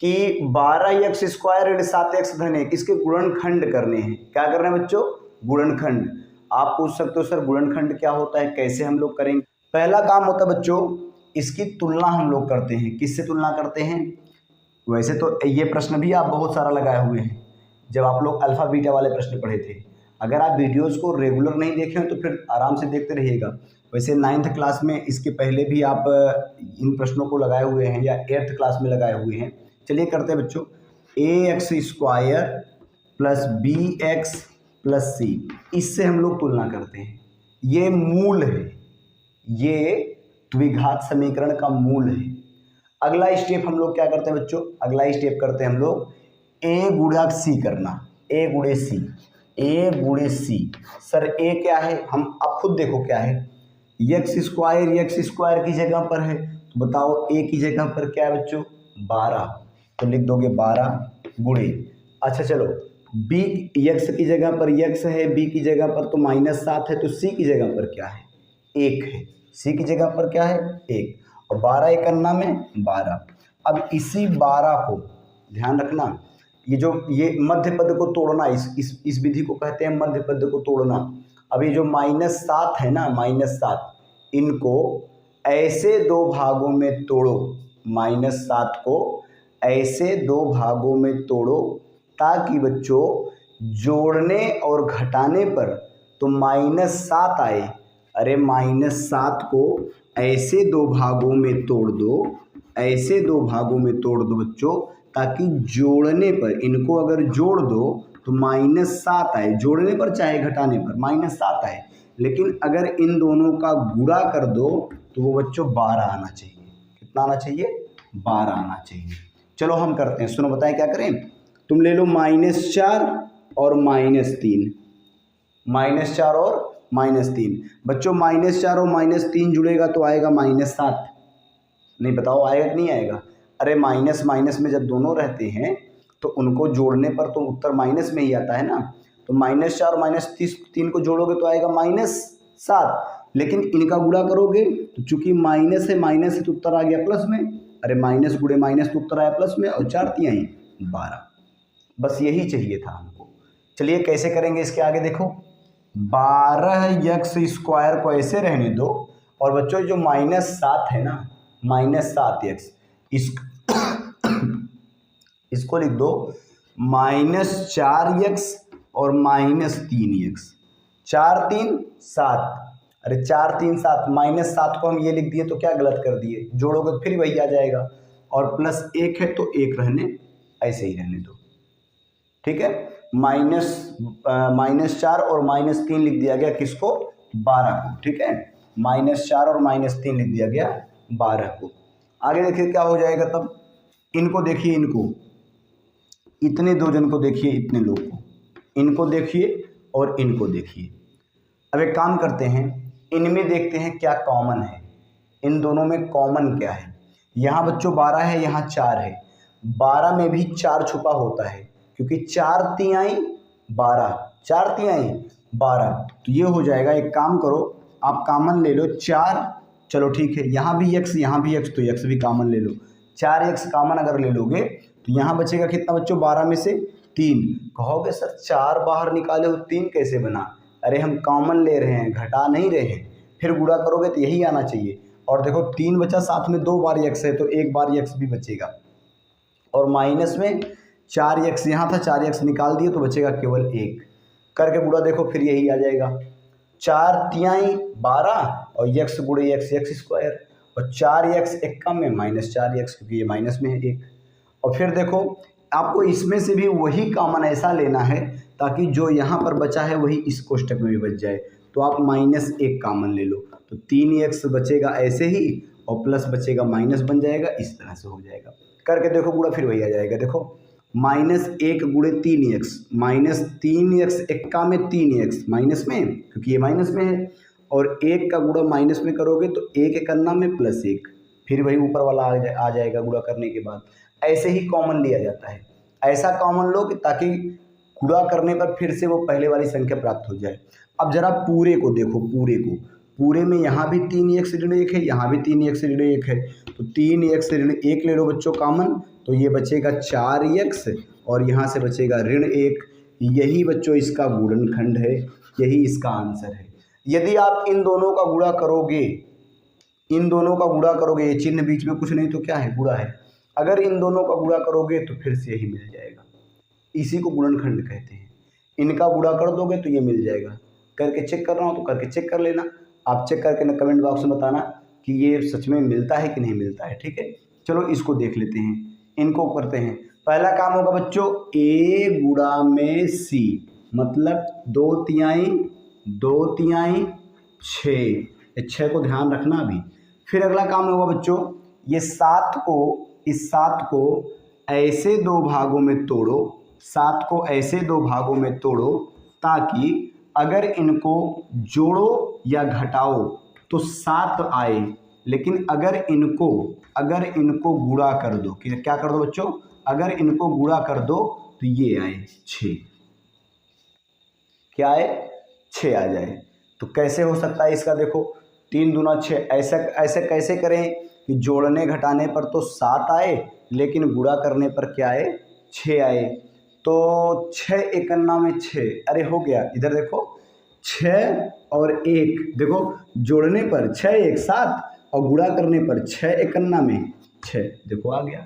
कि 12x स्क्वायर ऋण 7x धन 1 इसके गुणनखंड करने हैं। क्या करना है बच्चों? गुणनखंड। आप पूछ सकते हो सर गुणनखंड क्या होता है, कैसे हम लोग करेंगे? पहला काम होता है बच्चों, इसकी तुलना हम लोग करते हैं। किससे तुलना करते हैं? वैसे तो ये प्रश्न भी आप बहुत सारा लगाए हुए हैं जब आप लोग अल्फा बीटा वाले प्रश्न पढ़े थे। अगर आप वीडियोस को रेगुलर नहीं देखे हो तो फिर आराम से देखते रहिएगा। वैसे 9th क्लास में इसके पहले भी आप इन प्रश्नों को लगाए हुए हैं, या 8th क्लास में लगाए हुए हैं। चलिए करते हैं बच्चों। ax square plus bx plus c, इससे हम लोग तुलना करते हैं। ये मूल है, ये द्विघात समीकरण का मूल है। अगला स्टेप हम लोग क्या करते हैं बच्चों? अगला स्टेप करते हैं हम लोग a गुणा c करना, a गुणे c, a गुणे c। सर a क्या है? हम अब खुद देखो क्या है, x स्क्वायर की जगह पर है, तो बताओ a की जगह पर क्या है बच्चों? 12, तो लिख दोगे 12 गुणे। अच्छा चलो, b x की जगह पर x है, b की जगह पर तो -7 है, तो c की जगह पर क्या है? 1 है। c की जगह पर क्या है? 1, और 12 एकाना में 12। अब इसी 12 को ध्यान रखना, ये मध्य पद को तोड़ना, इस विधि को कहते हैं मध्य पद को तोड़ना। अब ये जो -7 है ना, -7, इनको ऐसे दो भागों में तोड़ो, -7 को ऐसे दो भागों में तोड़ो ताकि बच्चों जोड़ने और घटाने पर तो -7 आए। अरे -7 को ऐसे दो भागों में तोड़ दो, ऐसे दो भागों में तोड़ दो बच्चों, ताकि जोड़ने पर, इनको अगर जोड़ दो तो -7 आए, जोड़ने पर चाहे घटाने पर -7 आए। लेकिन अगर इन दोनों का गुणा कर दो तो वो बच्चों 12 आना चाहिए। कितना आना चाहिए? 12 आना चाहिए। चलो हम करते हैं, सुनो बताएं क्या करें। तुम ले लो -4 और -3, -4 और -3। बच्चों -4 और -3 जुड़ेगा तो आएगा -7। नहीं बताओ आएगा कि नहीं आएगा? अरे माइनस माइनस में जब दोनों रहते हैं तो उनको जोड़ने पर तो उत्तर माइनस में ही आता है ना। तो -4 और -3 को जोड़ोगे तो आएगा -7, लेकिन इनका गुणा करोगे तो चूंकि माइनस है तो उत्तर आ गया प्लस में। अरे माइनस गुणे माइनस तो उत्तर आया प्लस में, और 4 तिहाई 12। बस यही चाहिए था हमको। चलिए कैसे करेंगे इसके आगे देखो। 12x स्क्वायर को ऐसे रहने दो, और बच्चों जो -7 है ना, -7x, इसको लिख दो -4x और -3x। 4 3 7, अरे 4 3 7, -7 को हम ये लिख दिए तो क्या गलत कर दिए? जोड़ोगे तो फिर वही आ जाएगा, और +1 है तो 1 रहने, ऐसे ही रहने दो। ठीक है, -4 और -3 लिख दिया गया, किसको? 12 को। ठीक है, -4 और -3 लिख दिया गया 12 को। आगे देखिए क्या हो जाएगा तब। इनको देखिए, इनको, इतने दो जन को देखिए, इतने लोग को, इनको देखिए और इनको देखिए। अब एक काम करते हैं, इनमें देखते हैं क्या कॉमन है, इन दोनों में कॉमन क्या है। यहाँ बच्चों 12 है, यहाँ 4 है। 12 में भी 4 छुपा होता है, क्योंकि 4 तिहाई 12, 4 तिहाई 12। तो ये हो जाएगा, एक काम करो आप कॉमन ले लो 4। चलो ठीक है, यहाँ भी x, यहाँ भी x, तो x भी कॉमन ले लो। 4x कॉमन अगर ले लोगे तो यहाँ बचेगा कितना बच्चों? 12 में से 3। कहोगे सर 4 बाहर निकाले हो 3 कैसे बना? अरे हम कॉमन ले रहे हैं, घटा नहीं रहे हैं। फिर गुणा करोगे तो यही आना चाहिए। और देखो 3 बचा, साथ में 2 बार x है तो 1 बार x भी बचेगा, और माइनस में 4x यहाँ था, 4x निकाल दिए तो बचेगा केवल 1। करके गुणा देखो फिर यही आ जाएगा, 4 तिहाई 12 और x गुणे x, x स्क्वायर। और 4x एक्का में -4x, क्योंकि ये माइनस में है एक। और फिर देखो आपको इसमें से भी वही कॉमन ऐसा लेना है ताकि जो यहाँ पर बचा है वही इस कोष्टक में भी बच जाए। तो आप -1 कॉमन ले लो, तो 3x बचेगा ऐसे ही और प्लस बचेगा माइनस बन जाएगा, इस तरह से हो जाएगा। करके देखो गुणा फिर वही आ जाएगा। देखो -1 गुणे 3x, -3x एक्का में 3x माइनस में, क्योंकि ये माइनस में है, और 1 का गुणा माइनस में करोगे तो 1 एकन्ना में +1, फिर वही ऊपर वाला आ जाएगा गुणा करने के बाद। ऐसे ही कॉमन लिया जाता है, ऐसा कॉमन लो कि ताकि गुणा करने पर फिर से वो पहले वाली संख्या प्राप्त हो जाए। अब जरा पूरे को देखो, पूरे में यहाँ भी 3x ऋण 1 है, यहाँ भी 3x ऋण 1 है, तो 3x ऋण 1 ले लो बच्चों कॉमन, तो ये बचेगा 4x और यहाँ से बचेगा ऋण 1। यही बच्चों इसका गुणनखंड है, यही इसका आंसर है। यदि आप इन दोनों का गुणा करोगे, ये चिन्ह बीच में कुछ नहीं तो क्या है, गुणा है। अगर इन दोनों का गुणा करोगे तो फिर से यही मिल जाएगा, इसी को गुणनखंड कहते हैं। इनका गुणा कर दोगे तो ये मिल जाएगा। करके चेक करना हो तो करके चेक कर लेना, आप चेक करके ना कमेंट बॉक्स में बताना कि ये सच में मिलता है कि नहीं मिलता है, ठीक है। चलो इसको देख लेते हैं, इनको करते हैं। पहला काम होगा बच्चों a गुणा में c, मतलब 2 तिहाई 6, 6 को ध्यान रखना अभी। फिर अगला काम होगा बच्चों ये 7 को, इस 7 को ऐसे 2 भागों में तोड़ो, 7 को ऐसे 2 भागों में तोड़ो ताकि अगर इनको जोड़ो या घटाओ तो 7 आए, लेकिन अगर इनको गुणा कर दो, क्या कर दो बच्चों, अगर इनको गुणा कर दो तो ये आए 6, क्या आए 6 आ जाए। तो कैसे हो सकता है इसका, देखो 3 दूना 6, ऐसे कैसे करें कि जोड़ने घटाने पर तो 7 आए लेकिन गुणा करने पर क्या आए 6 आए। तो 6 एकन्ना में 6, अरे हो गया, इधर देखो 6 और 1, देखो जोड़ने पर 6 1 7 और गुणा करने पर 6 एकन्ना में 6, देखो आ गया।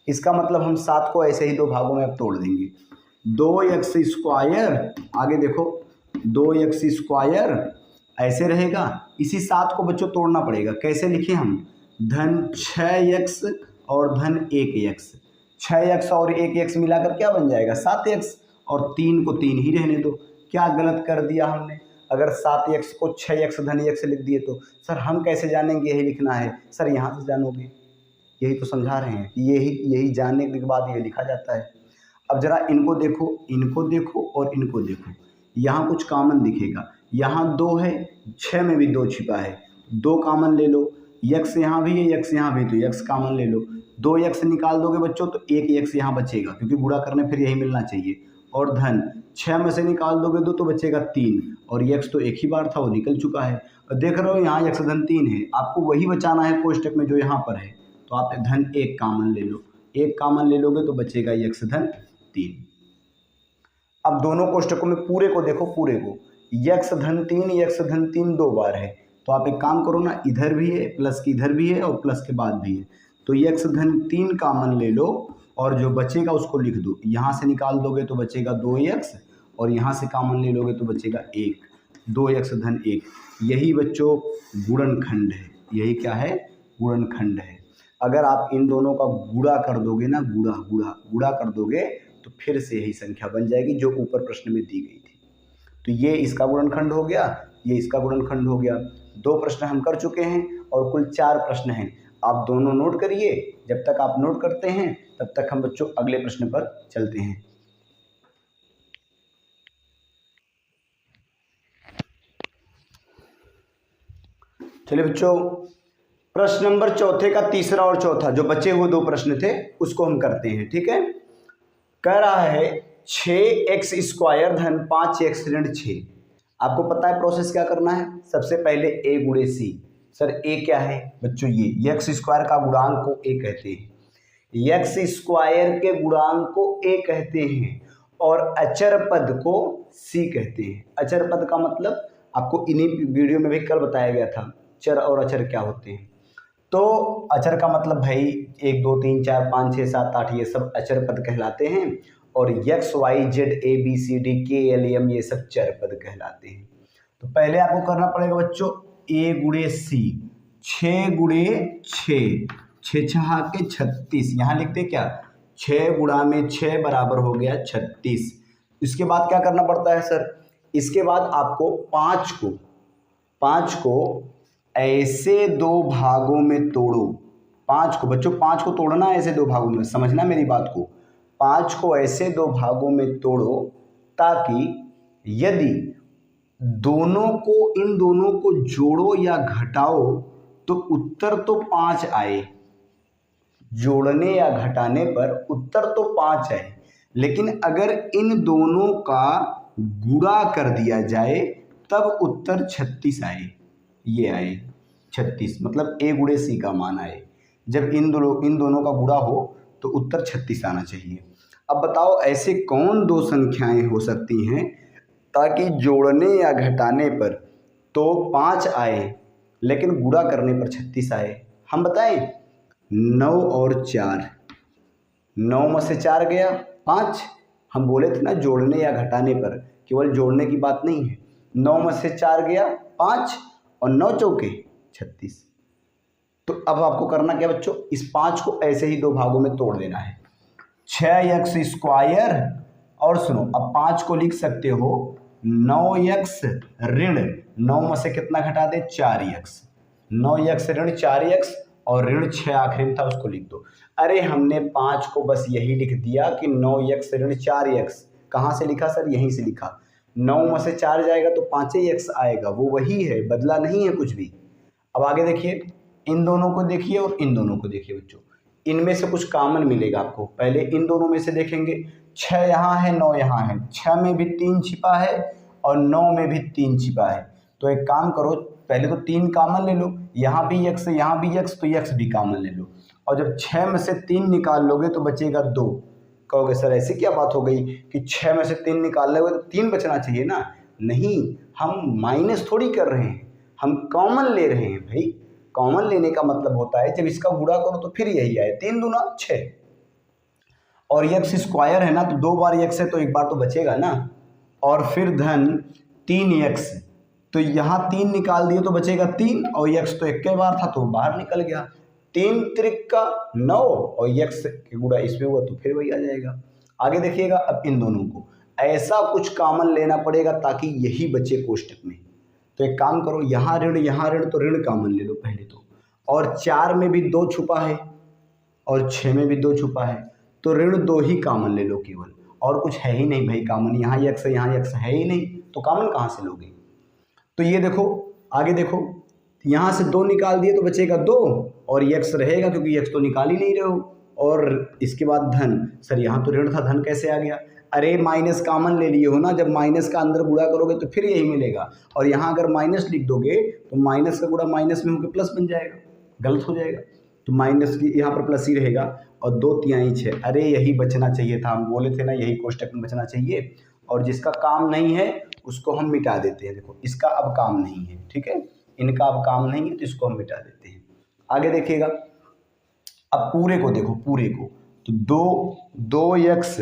इसका मतलब हम 7 को ऐसे ही 2 भागों में अब तोड़ देंगे। 2x², आगे देखो 2x² ऐसे रहेगा, इसी 7 को बच्चों तोड़ना पड़ेगा। कैसे लिखें हम, धन 6x और धन 1x, 6x और 1x मिलाकर क्या बन जाएगा 7x, और 3 को 3 ही रहने दो। क्या गलत कर दिया हमने, अगर 7x को 6x धन x लिख दिए तो सर हम कैसे जानेंगे यही लिखना है, सर यहाँ से जानोगे, यही तो समझा रहे हैं, यही जानने के बाद ये लिखा जाता है। अब जरा इनको देखो और इनको देखो, यहाँ कुछ कॉमन दिखेगा, यहाँ 2 है, 6 में भी 2 छिपा है, 2 कॉमन ले लो, x यहाँ भी है, x यहाँ भी, तो x कॉमन ले लो। 2x निकाल दोगे बच्चों तो 1x यहाँ बचेगा, क्योंकि गुणा करने फिर यही मिलना चाहिए। और धन 6 में से निकाल दोगे 2 तो बचेगा 3, और x तो एक ही बार था वो निकल चुका है। और देख रहे हो यहाँ x धन 3 है, आपको वही बचाना है कोष्टक में जो यहाँ पर है, तो आप धन 1 कॉमन ले लो, 1 कॉमन ले लोगे तो बचेगा x धन 3। अब दोनों कोष्टकों में पूरे को देखो, पूरे को x धन 3 2 बार है, तो आप एक काम करो ना, इधर भी है प्लस की इधर भी है और प्लस के बाद भी है, तो x धन 3 कॉमन ले लो और जो बचेगा उसको लिख दो। यहाँ से निकाल दोगे तो बचेगा 2x और यहाँ से कॉमन ले लोगे तो बचेगा 1, 2x धन 1। यही बच्चों गुणनखंड है, यही क्या है गुणनखंड है। अगर आप इन दोनों का गुणा कर दोगे ना, गुणा कर दोगे तो फिर से यही संख्या बन जाएगी जो ऊपर प्रश्न में दी गई थी। तो ये इसका गुणनखंड हो गया, ये इसका गुणनखंड हो गया। 2 प्रश्न हम कर चुके हैं और कुल 4 प्रश्न हैं। आप दोनों नोट करिए, जब तक आप नोट करते हैं तब तक हम बच्चों अगले प्रश्न पर चलते हैं। चलिए बच्चों, प्रश्न नंबर 4 का तीसरा और चौथा जो बचे हुए 2 प्रश्न थे उसको हम करते हैं, ठीक है। कह रहा है 6x² धन 5x ऋण 6। आपको पता है प्रोसेस क्या करना है, सबसे पहले a गुणे c। सर a क्या है बच्चों, ये x² का गुणांक को a कहते हैं, x² के गुणांक को a कहते हैं और अचर पद को c कहते हैं। अचर पद का मतलब आपको इन्हीं वीडियो में भी कल बताया गया था, चर और अचर क्या होते हैं। तो अचर का मतलब भाई 1 2 3 4 5 6 7 8 ये सब अचर पद कहलाते हैं, और x y z a b c d k l m ये सब चर पद कहलाते हैं। तो पहले आपको करना पड़ेगा बच्चों a गुणे c, 6 गुणे 6, 6 छहा के 36, यहाँ लिखते क्या, 6 गुणा में 6 बराबर हो गया 36। इसके बाद क्या करना पड़ता है सर, इसके बाद आपको 5 को ऐसे 2 भागों में तोड़ो। 5 को बच्चों, 5 को तोड़ना है ऐसे 2 भागों में, समझना मेरी बात को। 5 को ऐसे 2 भागों में तोड़ो ताकि यदि इन दोनों को जोड़ो या घटाओ तो उत्तर तो 5 आए। जोड़ने या घटाने पर उत्तर तो 5 आए, लेकिन अगर इन दोनों का गुणा कर दिया जाए तब उत्तर 36 आए। ये आए 36, मतलब a गुणे c का मान आए। जब इन दोनों का गुणा हो तो उत्तर 36 आना चाहिए। अब बताओ ऐसे कौन 2 संख्याएं हो सकती हैं ताकि जोड़ने या घटाने पर तो 5 आए लेकिन गुणा करने पर 36 आए। हम बताएं, 9 और 4, 9 में से 4 गया 5। हम बोले थे ना जोड़ने या घटाने पर, केवल जोड़ने की बात नहीं है। 9 में से 4 गया 5 और 9 चौके 36। तो अब आपको करना क्या बच्चों, इस 5 को ऐसे ही 2 भागों में तोड़ देना है। 6x², और सुनो अब 5 को लिख सकते हो 9x ऋण 9 में से कितना घटा दे 4x, 9x ऋण 4x और ऋण 6 आखिरी में था उसको लिख दो। अरे हमने 5 को बस यही लिख दिया कि 9x ऋण 4x। कहाँ से लिखा सर, यहीं से लिखा। 9 में से 4 जाएगा तो 5x आएगा, वो वही है, बदला नहीं है कुछ भी। अब आगे देखिए, इन दोनों को देखिए और इन दोनों को देखिए बच्चों, इनमें से कुछ कॉमन मिलेगा आपको। पहले इन दोनों में से देखेंगे, 6 यहाँ है 9 यहाँ है, 6 में भी 3 छिपा है और 9 में भी 3 छिपा है। तो एक काम करो, पहले तो 3 कॉमन ले लो, यहाँ भी x यहाँ भी x, तो x भी कॉमन ले लो। और जब 6 में से 3 निकाल लोगे तो बचेगा 2। कहोगे सर ऐसी क्या बात हो गई कि 6 में से 3 निकाल लोगे तो 3 बचना चाहिए ना। नहीं, हम माइनस थोड़ी कर रहे हैं, हम कॉमन ले रहे हैं भाई। कॉमन लेने का मतलब होता है जब इसका गुणा करो तो फिर यही आए, 3 दूना 6। और x² है ना, तो 2 बार x है तो 1 बार तो बचेगा ना। और फिर धन 3x, तो यहाँ 3 निकाल दिए तो बचेगा 3 और x तो 1 बार था तो बाहर निकल गया। 3 त्रिक 9 और x के गुणा इसमें हुआ तो फिर वही आ जाएगा। आगे देखिएगा, अब इन दोनों को ऐसा कुछ कॉमन लेना पड़ेगा ताकि यही बचे कोष्टक में। तो एक काम करो, यहाँ ऋण तो ऋण कॉमन ले लो पहले तो। और 4 में भी 2 छुपा है और 6 में भी 2 छुपा है, तो ऋण 2 ही कॉमन ले लो केवल, और कुछ है ही नहीं भाई कॉमन। यहाँ x है यहाँ x है ही नहीं, तो कॉमन कहाँ से लोगे। तो ये देखो, आगे देखो, यहाँ से 2 निकाल दिए तो बचेगा 2 और x रहेगा क्योंकि x तो निकाल ही नहीं रहे हो। और इसके बाद धन, सर यहाँ तो ऋण था, धन कैसे आ गया। अरे माइनस कॉमन ले लिए हो ना, जब माइनस का अंदर गुणा करोगे तो फिर यही मिलेगा। और यहाँ अगर माइनस लिख दोगे तो माइनस का गुणा माइनस में होकर प्लस बन जाएगा, गलत हो जाएगा। तो माइनस की यहाँ पर प्लस ही रहेगा और 2 तिहाई 6। अरे यही बचना चाहिए था, हम बोले थे ना यही कोष्टक में बचना चाहिए। और जिसका काम नहीं है उसको हम मिटा देते हैं। देखो इसका अब काम नहीं है, ठीक है, इनका अब काम नहीं है तो इसको हम मिटा देते हैं। आगे देखिएगा, अब पूरे को देखो, पूरे को तो 2x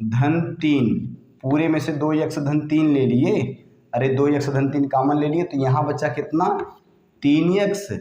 धन 3, पूरे में से 2x धन 3 ले लिए। अरे 2x धन 3 कॉमन ले लिए, तो यहाँ बचा कितना 3x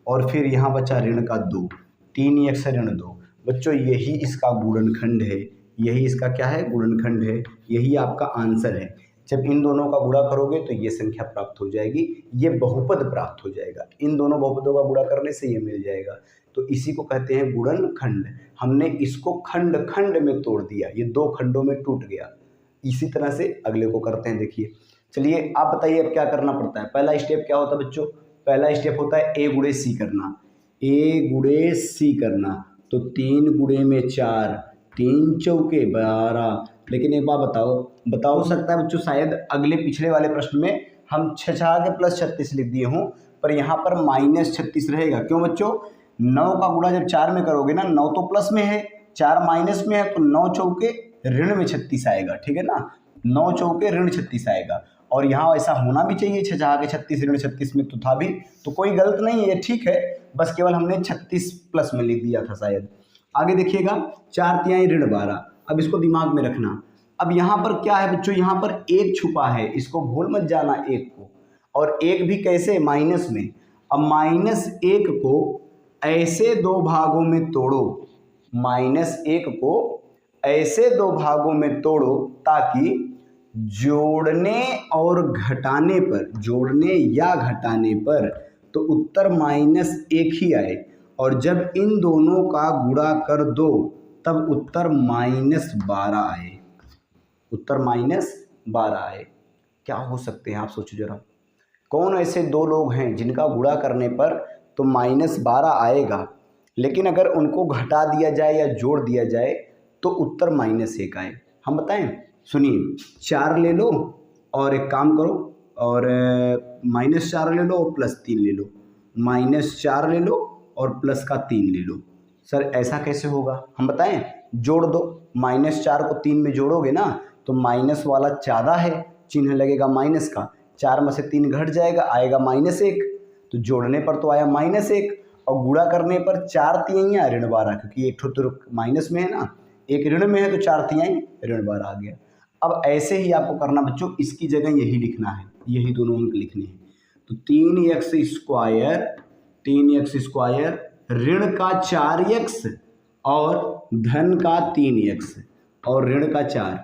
और फिर यहाँ बचा ऋण का 2, 3x ऋण 2। बच्चों यही इसका गुणनखंड है, यही इसका क्या है, गुणनखंड है, यही आपका आंसर है। जब इन दोनों का गुणा करोगे तो ये संख्या प्राप्त हो जाएगी, ये बहुपद प्राप्त हो जाएगा। इन दोनों बहुपदों का गुणा करने से ये मिल जाएगा, तो इसी को कहते हैं गुणनखंड। हमने इसको खंड खंड में तोड़ दिया, ये 2 खंडों में टूट गया। इसी तरह से अगले को करते हैं, देखिए। चलिए आप बताइए अब क्या करना पड़ता है। पहला स्टेप क्या होता है बच्चों, पहला स्टेप होता है a गुणे c करना, a गुणे c करना। तो 3 गुणे में 4, 3 चौके 12। लेकिन एक बात बताओ सकता है बच्चों, शायद अगले पिछले वाले प्रश्न में हम 6 के प्लस 36 लिख दिए हों, पर यहाँ पर माइनस 36 रहेगा। क्यों बच्चों, 9 का गुणा जब 4 में करोगे ना, 9 तो प्लस में है, 4 माइनस में है, तो 9 चौके ऋण में 36 आएगा, ठीक है ना। 9 चौके ऋण 36 आएगा। और यहाँ ऐसा होना भी चाहिए, 6 के 36 ऋण 36 में तो था भी, तो कोई गलत नहीं है, ठीक है, बस केवल हमने 36 प्लस में लिख दिया था शायद। आगे देखिएगा, 4 तिहाई ऋण 12। अब इसको दिमाग में रखना। अब यहाँ पर क्या है बच्चों, यहाँ पर 1 छुपा है, इसको भूल मत जाना 1 को। और एक भी कैसे, माइनस में। अब -1 को ऐसे दो भागों में तोड़ो, -1 को ऐसे दो भागों में तोड़ो ताकि जोड़ने और घटाने पर, जोड़ने या घटाने पर तो उत्तर -1 ही आए, और जब इन दोनों का गुणा कर दो तब उत्तर -12 आए, उत्तर -12 आए। क्या हो सकते हैं आप सोचो जरा, कौन ऐसे दो लोग हैं जिनका गुणा करने पर तो -12 आएगा, लेकिन अगर उनको घटा दिया जाए या जोड़ दिया जाए तो उत्तर -1 आए। हम बताएं, सुनिए, 4 ले लो और एक काम करो, और -4 ले लो और +3 ले लो, -4 ले लो और प्लस का 3 ले लो। सर ऐसा कैसे होगा, हम बताएं, जोड़ दो, -4 को 3 में जोड़ोगे ना तो माइनस वाला ज़्यादा है, चिन्ह लगेगा माइनस का, 4 में से 3 घट जाएगा, आएगा -1, तो जोड़ने पर तो आया -1 और गुणा करने पर 4 तिहाई ऋण 12, क्योंकि एक तो माइनस में है ना, एक ऋण में है तो 4 तिहाई ऋण 12 आ गया। अब ऐसे ही आपको करना बच्चों, इसकी जगह यही लिखना है, यही दोनों अंक लिखने हैं। तो 3x² ऋण का 4x और धन का 3x और ऋण का 4।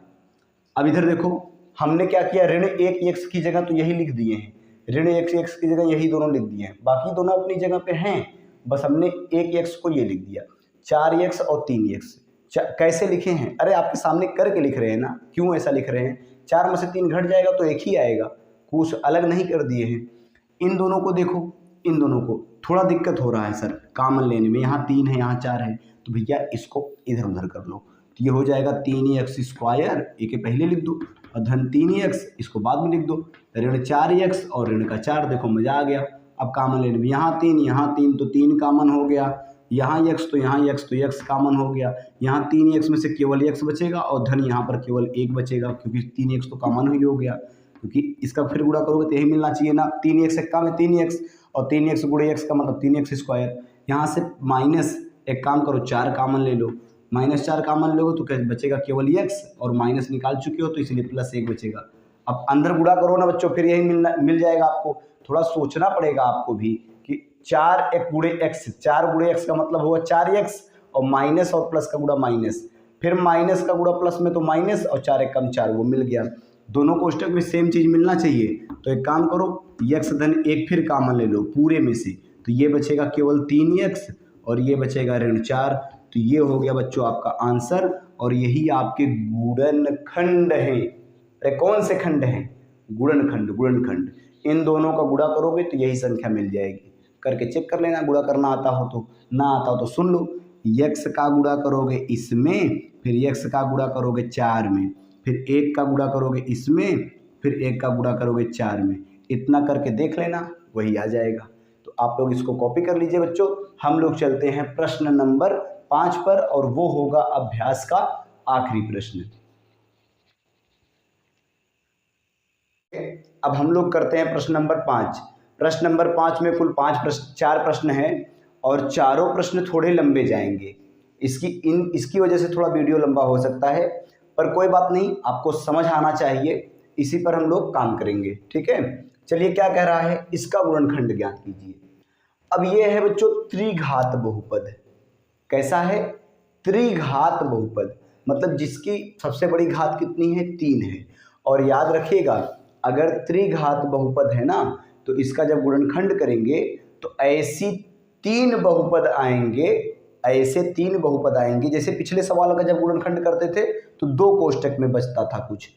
अब इधर देखो, हमने क्या किया, ऋण 1x की जगह तो यही लिख दिए हैं, ऋण 1x की जगह यही दोनों लिख दिए हैं, बाकी दोनों अपनी जगह पे हैं, बस हमने 1x को ये लिख दिया, 4x और 3x। कैसे लिखे हैं, अरे आपके सामने करके लिख रहे हैं ना, क्यों ऐसा लिख रहे हैं, 4 में से 3 घट जाएगा तो एक ही आएगा, कुछ अलग नहीं कर दिए हैं। इन दोनों को देखो, इन दोनों को थोड़ा दिक्कत हो रहा है सर कॉमन लेने में, यहाँ 3 है यहाँ 4 है, तो भैया इसको इधर उधर कर लो, तो ये हो जाएगा 3x², एक पहले लिख दो, और धन 3x इसको बाद में लिख दो, ऋण 4x और ऋण का 4, देखो मजा आ गया। अब कॉमन लेने में यहाँ 3 तो 3 कॉमन हो गया, यहाँ x तो यहाँ x तो x कॉमन हो गया, यहाँ 3x में से केवल x बचेगा और धन यहाँ पर केवल 1 बचेगा, क्योंकि 3x तो कॉमन ही हो गया, क्योंकि इसका फिर गुणा करोगे तो यही मिलना चाहिए ना, 3x एक काम है 3x और 3x गुणे x का मतलब 3x²। यहाँ से माइनस एक काम करो 4 कॉमन ले लो, -4 कॉमन लोगे तो क्या बचेगा, केवल x, और माइनस निकाल चुके हो तो इसलिए +1 बचेगा। अब अंदर गुणा करो ना बच्चों, फिर यही मिल जाएगा आपको, थोड़ा सोचना पड़ेगा आपको भी कि 4 गुणे x का मतलब हुआ 4x और माइनस और प्लस का गुणा माइनस, फिर माइनस का गुणा प्लस में तो माइनस और 4 × 4 वो मिल गया, दोनों कोष्टक में सेम चीज़ मिलना चाहिए। तो एक काम करो, x धन 1 फिर कॉमन ले लो पूरे में से, तो ये बचेगा केवल 3x और ये बचेगा ऋण 4, तो ये हो गया बच्चों आपका आंसर, और यही आपके गुणनखंड हैं। अरे कौन से खंड हैं, गुणनखंड। इन दोनों का गुणा करोगे तो यही संख्या मिल जाएगी, करके चेक कर लेना, गुणा करना आता हो तो, ना आता हो तो सुन लो, x का गुणा करोगे इसमें, फिर x का गुणा करोगे 4 में, फिर 1 का गुणा करोगे इसमें, फिर 1 का गुणा करोगे 4 में, इतना करके देख लेना, वही आ जाएगा। तो आप लोग इसको कॉपी कर लीजिए बच्चों। हम लोग चलते हैं प्रश्न नंबर 5 पर, और वो होगा अभ्यास का आखिरी प्रश्न। अब हम लोग करते हैं प्रश्न नंबर 5। प्रश्न नंबर 5 में कुल 4 प्रश्न हैं, और चारों प्रश्न थोड़े लंबे जाएंगे, इसकी वजह से थोड़ा वीडियो लंबा हो सकता है, पर कोई बात नहीं, आपको समझ आना चाहिए, इसी पर हम लोग काम करेंगे, ठीक है। चलिए क्या कह रहा है, इसका गुणनखंड ज्ञात कीजिए। अब ये है बच्चों त्रिघात बहुपद, कैसा है, त्रिघात बहुपद, मतलब जिसकी सबसे बड़ी घात कितनी है, 3 है। और याद रखिएगा, अगर त्रिघात बहुपद है ना, तो इसका जब गुणनखंड करेंगे तो ऐसे 3 बहुपद आएंगे, जैसे पिछले सवाल का जब गुणनखंड करते थे तो 2 कोष्टक में बचता था कुछ,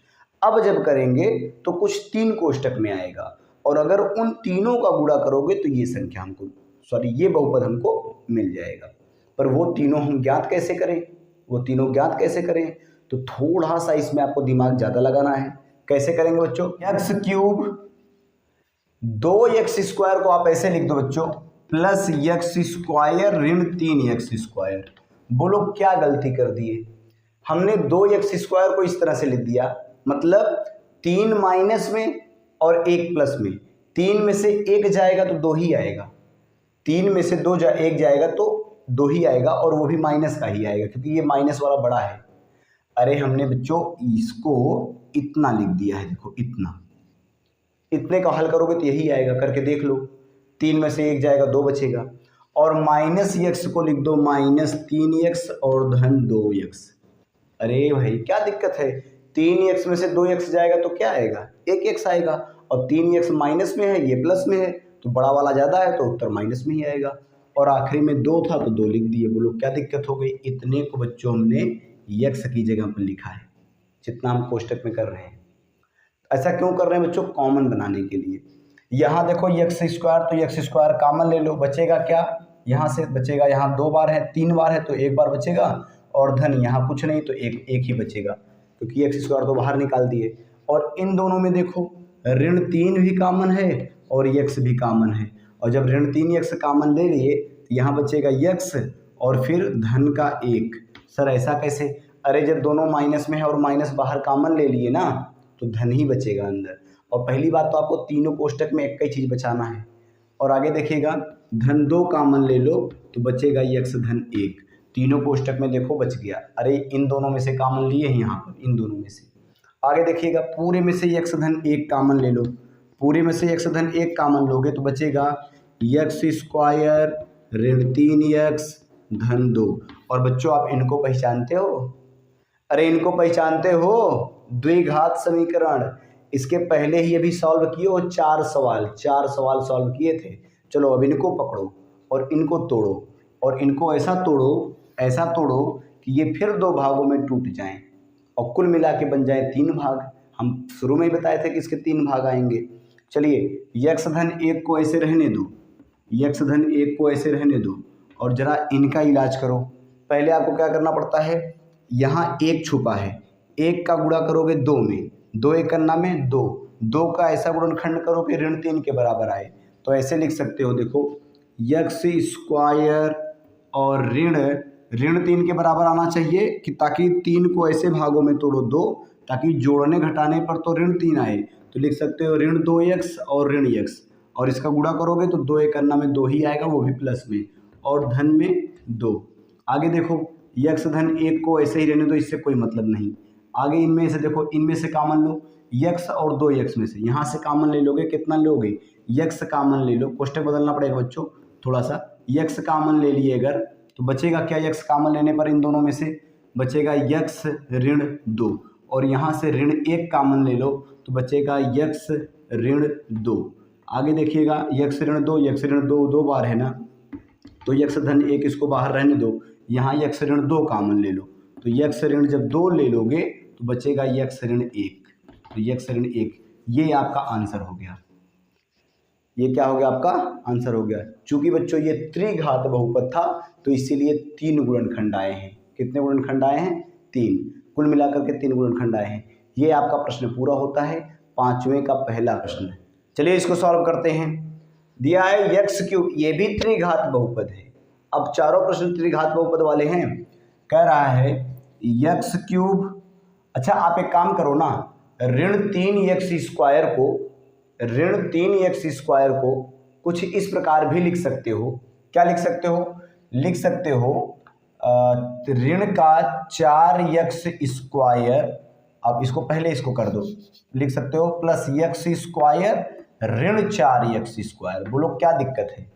अब जब करेंगे तो कुछ 3 कोष्टक में आएगा, और अगर उन तीनों का गुणा करोगे तो ये संख्या ये बहुपद हमको मिल जाएगा। पर वो तीनों ज्ञात कैसे करें, तो थोड़ा सा इसमें आपको दिमाग ज़्यादा लगाना है। कैसे करेंगे बच्चों, x³ 2x² को आप ऐसे लिख दो बच्चों, प्लस x² ऋण 3x²। बोलो क्या गलती कर दिए, हमने 2x² को इस तरह से लिख दिया, मतलब 3 माइनस में और 1 प्लस में, 3 में से 1 जाएगा तो 2 ही आएगा, 3 में से 1 जाएगा तो 2 ही आएगा, और वो भी माइनस का ही आएगा क्योंकि ये माइनस वाला बड़ा है। अरे हमने बच्चों इसको इतना लिख दिया है, देखो इतना, इतने का हल करोगे तो यही आएगा, करके देख लो। 3 में से 1 जाएगा, 2 बचेगा। और माइनस x को लिख दो -3x और धन 2x। अरे भाई क्या दिक्कत है, 3x में से 2x जाएगा तो क्या आएगा, 1x आएगा। और 3x माइनस में है, ये प्लस में है, तो बड़ा वाला ज़्यादा है तो उत्तर माइनस में ही आएगा। और आखिरी में 2 था तो 2 लिख दिए। बोलो क्या दिक्कत हो गई। इतने को बच्चों हमने x की जगह पर लिखा है, जितना हम कोष्टक में कर रहे हैं। ऐसा क्यों कर रहे हैं बच्चों, कॉमन बनाने के लिए। यहाँ देखो x स्क्वायर, तो x स्क्वायर कॉमन ले लो, बचेगा क्या, यहाँ से बचेगा, यहाँ 2 बार है, 3 बार है तो 1 बार बचेगा। और धन यहाँ कुछ नहीं तो एक ही बचेगा, क्योंकि x स्क्वायर तो बाहर निकाल दिए। और इन दोनों में देखो ऋण 3 भी कॉमन है और x भी कॉमन है। और जब ऋण 3x कॉमन ले लिए तो यहाँ बचेगा x और फिर धन का 1। सर ऐसा कैसे, अरे जब दोनों माइनस में है और माइनस बाहर कॉमन ले लिए ना, तो धन ही बचेगा अंदर। और पहली बात तो आपको तीनों कोष्टक में एक ही चीज़ बचाना है। और आगे देखिएगा, धन 2 कॉमन ले लो तो बचेगा x धन 1। तीनों कोष्टक में देखो बच गया। अरे इन दोनों में से कॉमन लिए हैं यहाँ पर, इन दोनों में से। आगे देखिएगा, पूरे में से x धन 1 कॉमन ले लो, पूरे में से x धन 1 कॉमन लोगे तो बचेगा x स्क्वायर ऋण 3x धन 2। और बच्चों आप इनको पहचानते हो, अरे इनको पहचानते हो, द्विघात समीकरण। इसके पहले ही अभी सॉल्व किए हो 4 सवाल सॉल्व किए थे। चलो अब इनको पकड़ो और इनको तोड़ो, और इनको ऐसा तोड़ो कि ये फिर 2 भागों में टूट जाएं और कुल मिला के बन जाए 3 भाग। हम शुरू में ही बताए थे कि इसके 3 भाग आएंगे। चलिए x धन 1 को ऐसे रहने दो, x धन 1 को ऐसे रहने दो और जरा इनका इलाज करो। पहले आपको क्या करना पड़ता है, यहाँ 1 छुपा है, 1 का गुणा करोगे 2 में, 2 एक करना में 2, 2 का ऐसा गुणनखंड करो कि ऋण 3 के बराबर आए। तो ऐसे लिख सकते हो, देखो x स्क्वायर और ऋण 3 के बराबर आना चाहिए कि ताकि 3 को ऐसे भागों में तोड़ो 2, ताकि जोड़ने घटाने पर तो ऋण 3 आए। तो लिख सकते हो ऋण 2x और ऋण x, और इसका गुणा करोगे तो 2 एक करना में 2 ही आएगा, वो भी प्लस में, और धन में 2। आगे देखो x धन 1 को ऐसे ही रहने दो, इससे कोई मतलब नहीं। आगे इनमें से देखो, इनमें से कॉमन लो, x और 2x में से यहाँ से कॉमन ले लोगे, कितना लोगे, x कॉमन ले लो। कोष्टक बदलना पड़ेगा बच्चों थोड़ा सा। x कॉमन ले लिए अगर तो बचेगा क्या, x कॉमन लेने पर इन दोनों में से बचेगा x ऋण 2, और यहाँ से ऋण 1 कॉमन ले लो तो बचेगा x ऋण 2। आगे देखिएगा x ऋण 2 2 बार है ना, तो x धन 1 इसको बाहर रहने दो, यहाँ x ऋण 2 कॉमन ले लो, तो x ऋण जब 2 ले लोगे तो बचेगा x ऋण 1, तो x ऋण 1, ये आपका आंसर हो गया। ये क्या हो गया, आपका आंसर हो गया। चूंकि बच्चों ये त्रिघात बहुपद था तो इसीलिए 3 गुणनखंड आए हैं। कितने गुणनखंड आए हैं, 3, कुल मिलाकर के 3 गुणनखंड आए हैं। ये आपका प्रश्न पूरा होता है, 5वें का पहला प्रश्न। चलिए इसको सॉल्व करते हैं। दिया है x क्यूब, ये भी त्रिघात बहुपद है। अब चारों प्रश्न त्रिघात बहुपद वाले हैं। कह रहा है x क्यूब, अच्छा आप एक काम करो ना, ऋण 3x स्क्वायर को कुछ इस प्रकार भी लिख सकते हो। क्या लिख सकते हो, लिख सकते हो ऋण का 4x स्क्वायर, अब इसको पहले इसको कर दो, लिख सकते हो प्लस x स्क्वायर ऋण 4x स्क्वायर। बोलो क्या दिक्कत है।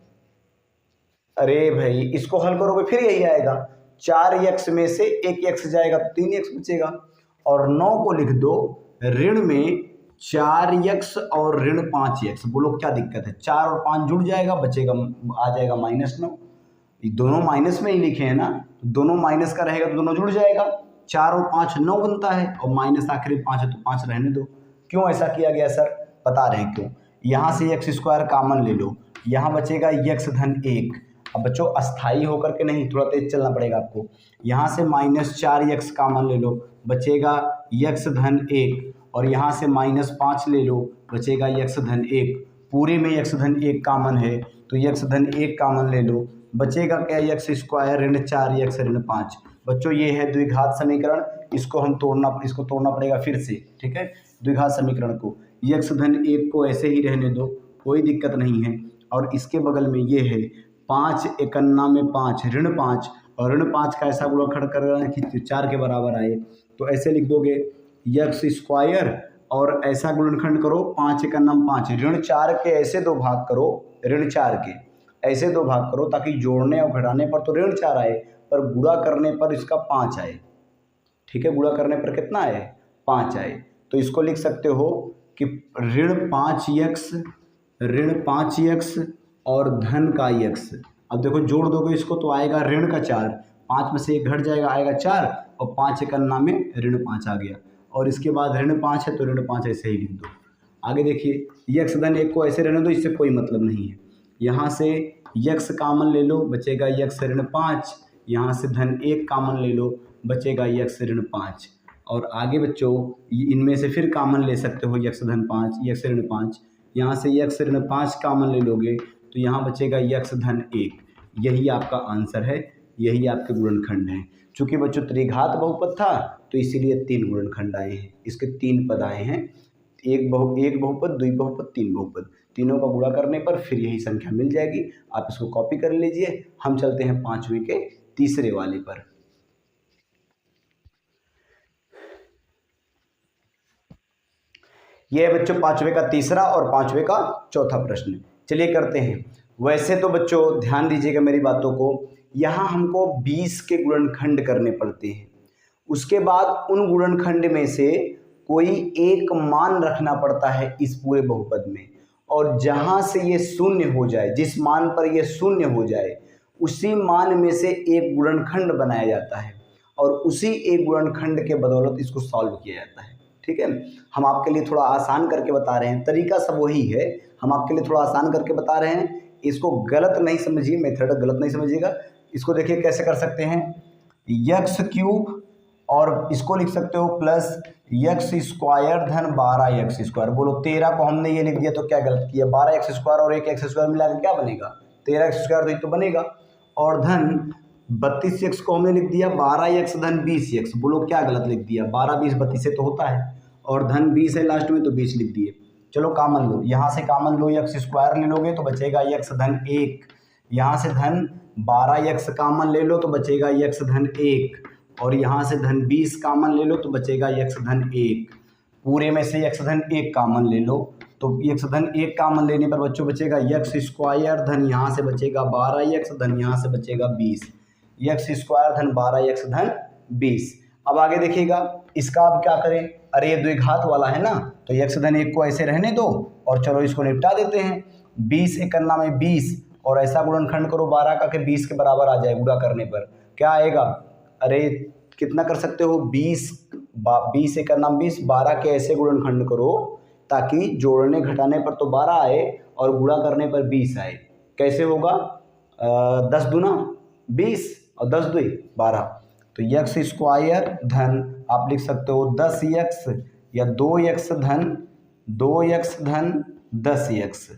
अरे भाई इसको हल करोगे फिर यही आएगा, 4x में से 1x जाएगा तो 3x बचेगा। और 9 को लिख दो ऋण में 4x और ऋण 5x। बोलो क्या दिक्कत है, 4 और 5 जुड़ जाएगा, बचेगा आ जाएगा -9। दोनों माइनस में ही लिखे हैं ना, तो दोनों माइनस का रहेगा तो दोनों जुड़ जाएगा, 4 और 5 9 बनता है, और माइनस आखिरी 5 है तो 5 रहने दो। क्यों ऐसा किया गया सर, बता रहे हैं क्यों। यहाँ से x स्क्वायर कॉमन ले लो, यहाँ बचेगा x धन 1। अब बच्चों अस्थाई होकर के नहीं, थोड़ा तेज चलना पड़ेगा आपको। यहाँ से -4x कॉमन ले लो, बचेगा x धन 1, और यहाँ से -5 ले लो, बचेगा x धन 1। पूरे में x धन 1 कॉमन है तो x धन 1 कॉमन ले लो, बचेगा क्या, x स्क्वायर ऋण 4x ऋण 5। बच्चों ये है द्विघात समीकरण, इसको तोड़ना पड़ेगा फिर से, ठीक है। द्विघात समीकरण को x धन 1 को ऐसे ही रहने दो, कोई दिक्कत नहीं है। और इसके बगल में ये है 5 एकन्ना में 5 ऋण 5, और ऋण 5 का ऐसा गुणनखंड कर रहे हैं कि 4 के बराबर आए, तो ऐसे लिख दोगे x स्क्वायर और ऐसा गुणनखंड करो, 5 एकम नाम 5, ऋण 4 के ऐसे दो भाग करो, ऋण 4 के ऐसे दो भाग करो ताकि जोड़ने और घटाने पर तो ऋण 4 आए, पर गुणा करने पर इसका 5 आए। ठीक है, गुणा करने पर कितना आए, 5 आए। तो इसको लिख सकते हो कि ऋण 5x और धन का x। अब देखो जोड़ दोगे इसको तो आएगा ऋण का 4, 5 में से 1 घट जाएगा, आएगा 4, और 5 एकम नाम में ऋण 5 आ गया। और इसके बाद ऋण 5 है तो ऋण 5 ऐसे ही लिख दो। आगे देखिए, यक्स धन 1 को ऐसे रहने दो, इससे कोई मतलब नहीं है। यहाँ से यक्स कामन ले लो, बचेगा यक्स ऋण 5, यहाँ से धन 1 कामन ले लो, बचेगा यक्स ऋण 5। और आगे बच्चों इनमें से फिर कामन ले सकते हो यक्स धन 5, यक्स ऋण 5, यहाँ से यक्स ऋण 5 कामन ले लोगे तो यहाँ बचेगा यक्स धन 1। यही आपका आंसर है, यही आपके गुणनखंड हैं। चूंकि बच्चों त्रिघात बहुपद था तो इसीलिए 3 गुणनखंड आए हैं, इसके 3 पद आए हैं, एक बहुपद, द्वि बहुपद, 3 बहुपद, तीनों का गुणा करने पर फिर यही संख्या मिल जाएगी। आप इसको कॉपी कर लीजिए। हम चलते हैं 5वीं के तीसरे वाले पर। यह है बच्चों 5वें का तीसरा और 5वें का चौथा प्रश्न। चलिए करते हैं। वैसे तो बच्चों ध्यान दीजिएगा मेरी बातों को, यहाँ हमको 20 के गुणनखंड करने पड़ते हैं। उसके बाद उन गुणनखंड में से कोई एक मान रखना पड़ता है इस पूरे बहुपद में, और जहाँ से ये शून्य हो जाए, जिस मान पर ये शून्य हो जाए, उसी मान में से एक गुणनखंड बनाया जाता है, और उसी एक गुणनखंड के बदौलत इसको सॉल्व किया जाता है। ठीक है, हम आपके लिए थोड़ा आसान करके बता रहे हैं, तरीका सब वही है, हम आपके लिए थोड़ा आसान करके बता रहे हैं। इसको गलत नहीं समझिए, मेथड गलत नहीं समझिएगा। इसको देखिए कैसे कर सकते हैं, यक्स क्यूब और इसको लिख सकते हो प्लस यक्स स्क्वायर धन 12x स्क्वायर। बोलो 13 को हमने ये लिख दिया तो क्या गलत किया, 12x स्क्वायर और एक x स्क्वायर मिलाकर क्या बनेगा, 13x स्क्वायर तो बनेगा। और धन 32x को हमने लिख दिया 12x धन 20x। बोलो क्या गलत लिख दिया, 12 20 32 से तो होता है, और धन 20 है लास्ट में तो 20 लिख दिए। चलो कामन लो, यहाँ से कामन लो, यक्स स्क्वायर ले लोगे तो बचेगा यक्स धन 1, यहाँ से धन 12x कामन ले लो तो बचेगा यक्स धन 1, और यहाँ से धन 20 कामन ले लो तो बचेगा यक्स धन 1। पूरे में से यक्स धन 1 कामन ले लो तो यक्स धन 1 कामन लेने पर बच्चों बचेगा यक्स स्क्वायर धन यहाँ से बचेगा 12x धन यहाँ से बचेगा 20, यक्स स्क्वायर धन 12x धन 20। अब आगे देखिएगा, इसका अब क्या करें, अरे ये द्विघात वाला है ना, तो यक्स धन 1 को ऐसे रहने दो और चलो इसको निपटा देते हैं। 20 एक करना में 20 और ऐसा गुणनखंड करो 12 का कि 20 के बराबर आ जाए। गुणा करने पर क्या आएगा, अरे कितना कर सकते हो, 20 एक करना 20, 12 के ऐसे गुणनखंड करो ताकि जोड़ने घटाने पर तो 12 आए और गुणा करने पर 20 आए। कैसे होगा, 10 दूना 20 और 10 दुई 12, तो यक्स स्क्वायर धन आप लिख सकते हो 10x या 2x धन 10x,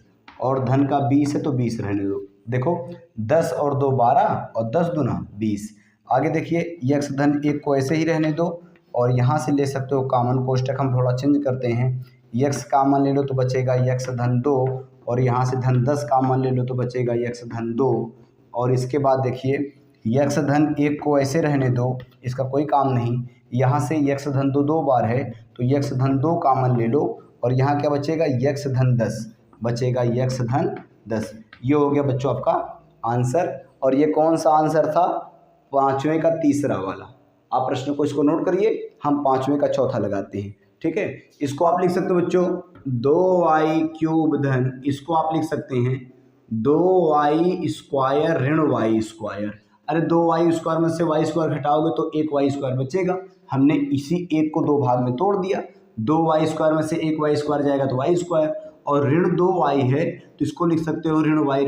और धन का 20 है तो 20 रहने दो। देखो 10 और 2 12 और 10 दूना 20। आगे देखिए, यक्स धन 1 को ऐसे ही रहने दो और यहाँ से ले सकते हो कामन, कोष्टक हम थोड़ा चेंज करते हैं, यक्स कामन ले लो तो बचेगा यक्स धन 2, और यहाँ से धन 10 कामन ले लो तो बचेगा यक्स धन 2। और इसके बाद देखिए यक्स धन 1 को ऐसे रहने दो, इसका कोई काम नहीं, यहाँ से यक्स धन 2 2 बार है तो यक्स धन 2 कामन ले लो, और यहाँ क्या बचेगा यक्स धन 10, बचेगा यक्स धन 10। ये हो गया बच्चों आपका आंसर। और ये कौन सा आंसर था, 5वें का तीसरा वाला। आप प्रश्न को इसको नोट करिए, हम 5वें का चौथा लगाते हैं। ठीक है, इसको आप लिख सकते हो बच्चों 2y क्यूब धन, इसको आप लिख सकते हैं 2y स्क्वायर ऋण y स्क्वायर। अरे 2y स्क्वायर में से y स्क्वायर घटाओगे तो 1y स्क्वायर बचेगा, हमने इसी एक को 2 भाग में तोड़ दिया। 2y स्क्वायर में से 1y स्क्वायर जाएगा तो y स्क्वायर, और ऋण 2y है तो इसको लिख सकते हो ऋण y।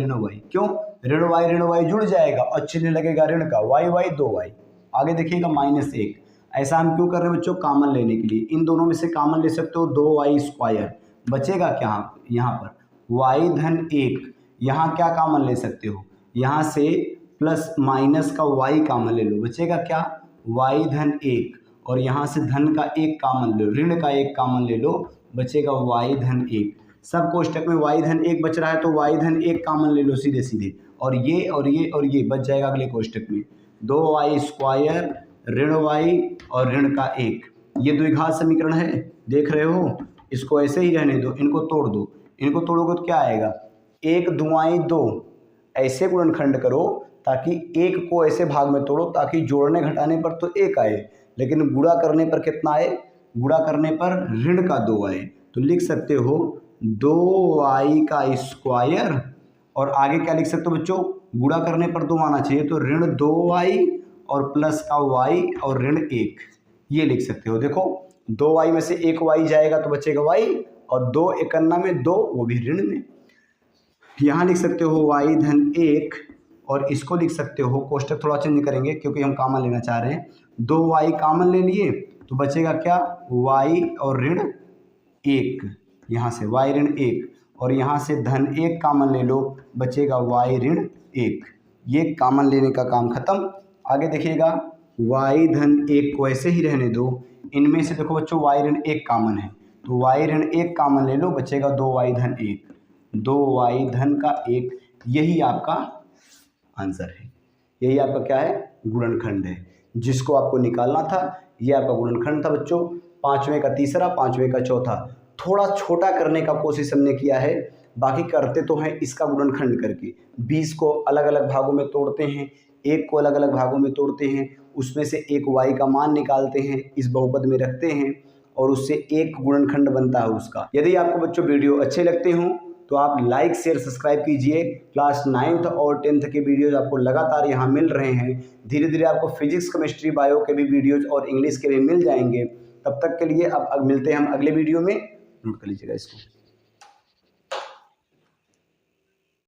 क्यों, ऋण y जुड़ जाएगा और चिन्ह लगेगा ऋण का, y 2y। आगे देखिएगा -1। ऐसा हम क्यों कर रहे हैं बच्चों, कामन लेने के लिए। इन दोनों में से कामन ले सकते हो 2y स्क्वायर, बचेगा क्या यहाँ पर y धन 1। यहाँ क्या कामन ले सकते हो, यहाँ से प्लस माइनस का y कामन ले लो, बचेगा क्या y धन 1, और यहाँ से धन का 1 कामन लो, ऋण का 1 कामन ले लो, बचेगा y धन 1। सब कोष्टक में y धन 1 बच रहा है तो y धन 1 कामन ले लो सीधे सीधे, और ये बच जाएगा अगले कोष्टक में 2y स्क्वायर ऋण y और ऋण का 1। ये द्विघात समीकरण है, देख रहे हो। इसको ऐसे ही रहने दो, इनको तोड़ दो, इनको तोड़ोगे तो क्या आएगा, 1 दूआई 2, ऐसे गुणनखंड करो ताकि एक को ऐसे भाग में तोड़ो ताकि जोड़ने घटाने पर तो 1 आए, लेकिन गुणा करने पर कितना आए, गुणा करने पर ऋण का 2 आए। तो लिख सकते हो 2y का स्क्वायर, और आगे क्या लिख सकते हो बच्चों, गुणा करने पर 2 आना चाहिए, तो ऋण 2y और प्लस का y और ऋण 1, ये लिख सकते हो। देखो 2y में से 1 y जाएगा तो बचेगा y, और 2 51 में 2, वो भी ऋण में। यहाँ लिख सकते हो y धन 1, और इसको लिख सकते हो, कोष्टक थोड़ा चेंज करेंगे क्योंकि हम कॉमन लेना चाह रहे हैं। 2y कॉमन ले लिए तो बचेगा क्या, y और ऋण 1, यहाँ से y ऋण 1, और यहाँ से धन 1 कॉमन ले लो, बचेगा y ऋण 1। ये कॉमन लेने का काम खत्म। आगे देखिएगा y धन 1 को ऐसे ही रहने दो, इनमें से देखो बच्चों y ऋण 1 कॉमन है, तो y ऋण 1 कॉमन ले लो, बचेगा 2y धन 1, 2y धन का 1, यही आपका आंसर है। यही आपका क्या है, गुणनखंड है, जिसको आपको निकालना था। ये आपका गुणनखंड था बच्चों, 5वें का तीसरा, 5वें का चौथा। थोड़ा छोटा करने का कोशिश हमने किया है, बाकी करते तो हैं इसका गुणनखंड करके। 20 को अलग अलग भागों में तोड़ते हैं, 1 को अलग अलग भागों में तोड़ते हैं, उसमें से एक y का मान निकालते हैं, इस बहुपद में रखते हैं, और उससे एक गुणनखंड बनता है उसका। यदि आपको बच्चों वीडियो अच्छे लगते हों तो आप लाइक शेयर सब्सक्राइब कीजिए। क्लास 9th और 10th के वीडियोज आपको लगातार यहाँ मिल रहे हैं। धीरे धीरे आपको फिजिक्स, केमिस्ट्री, बायो के भी वीडियोज और इंग्लिश के भी मिल जाएंगे। तब तक के लिए अब मिलते हैं हम अगले वीडियो में। नोट कर लीजिएगा इसको।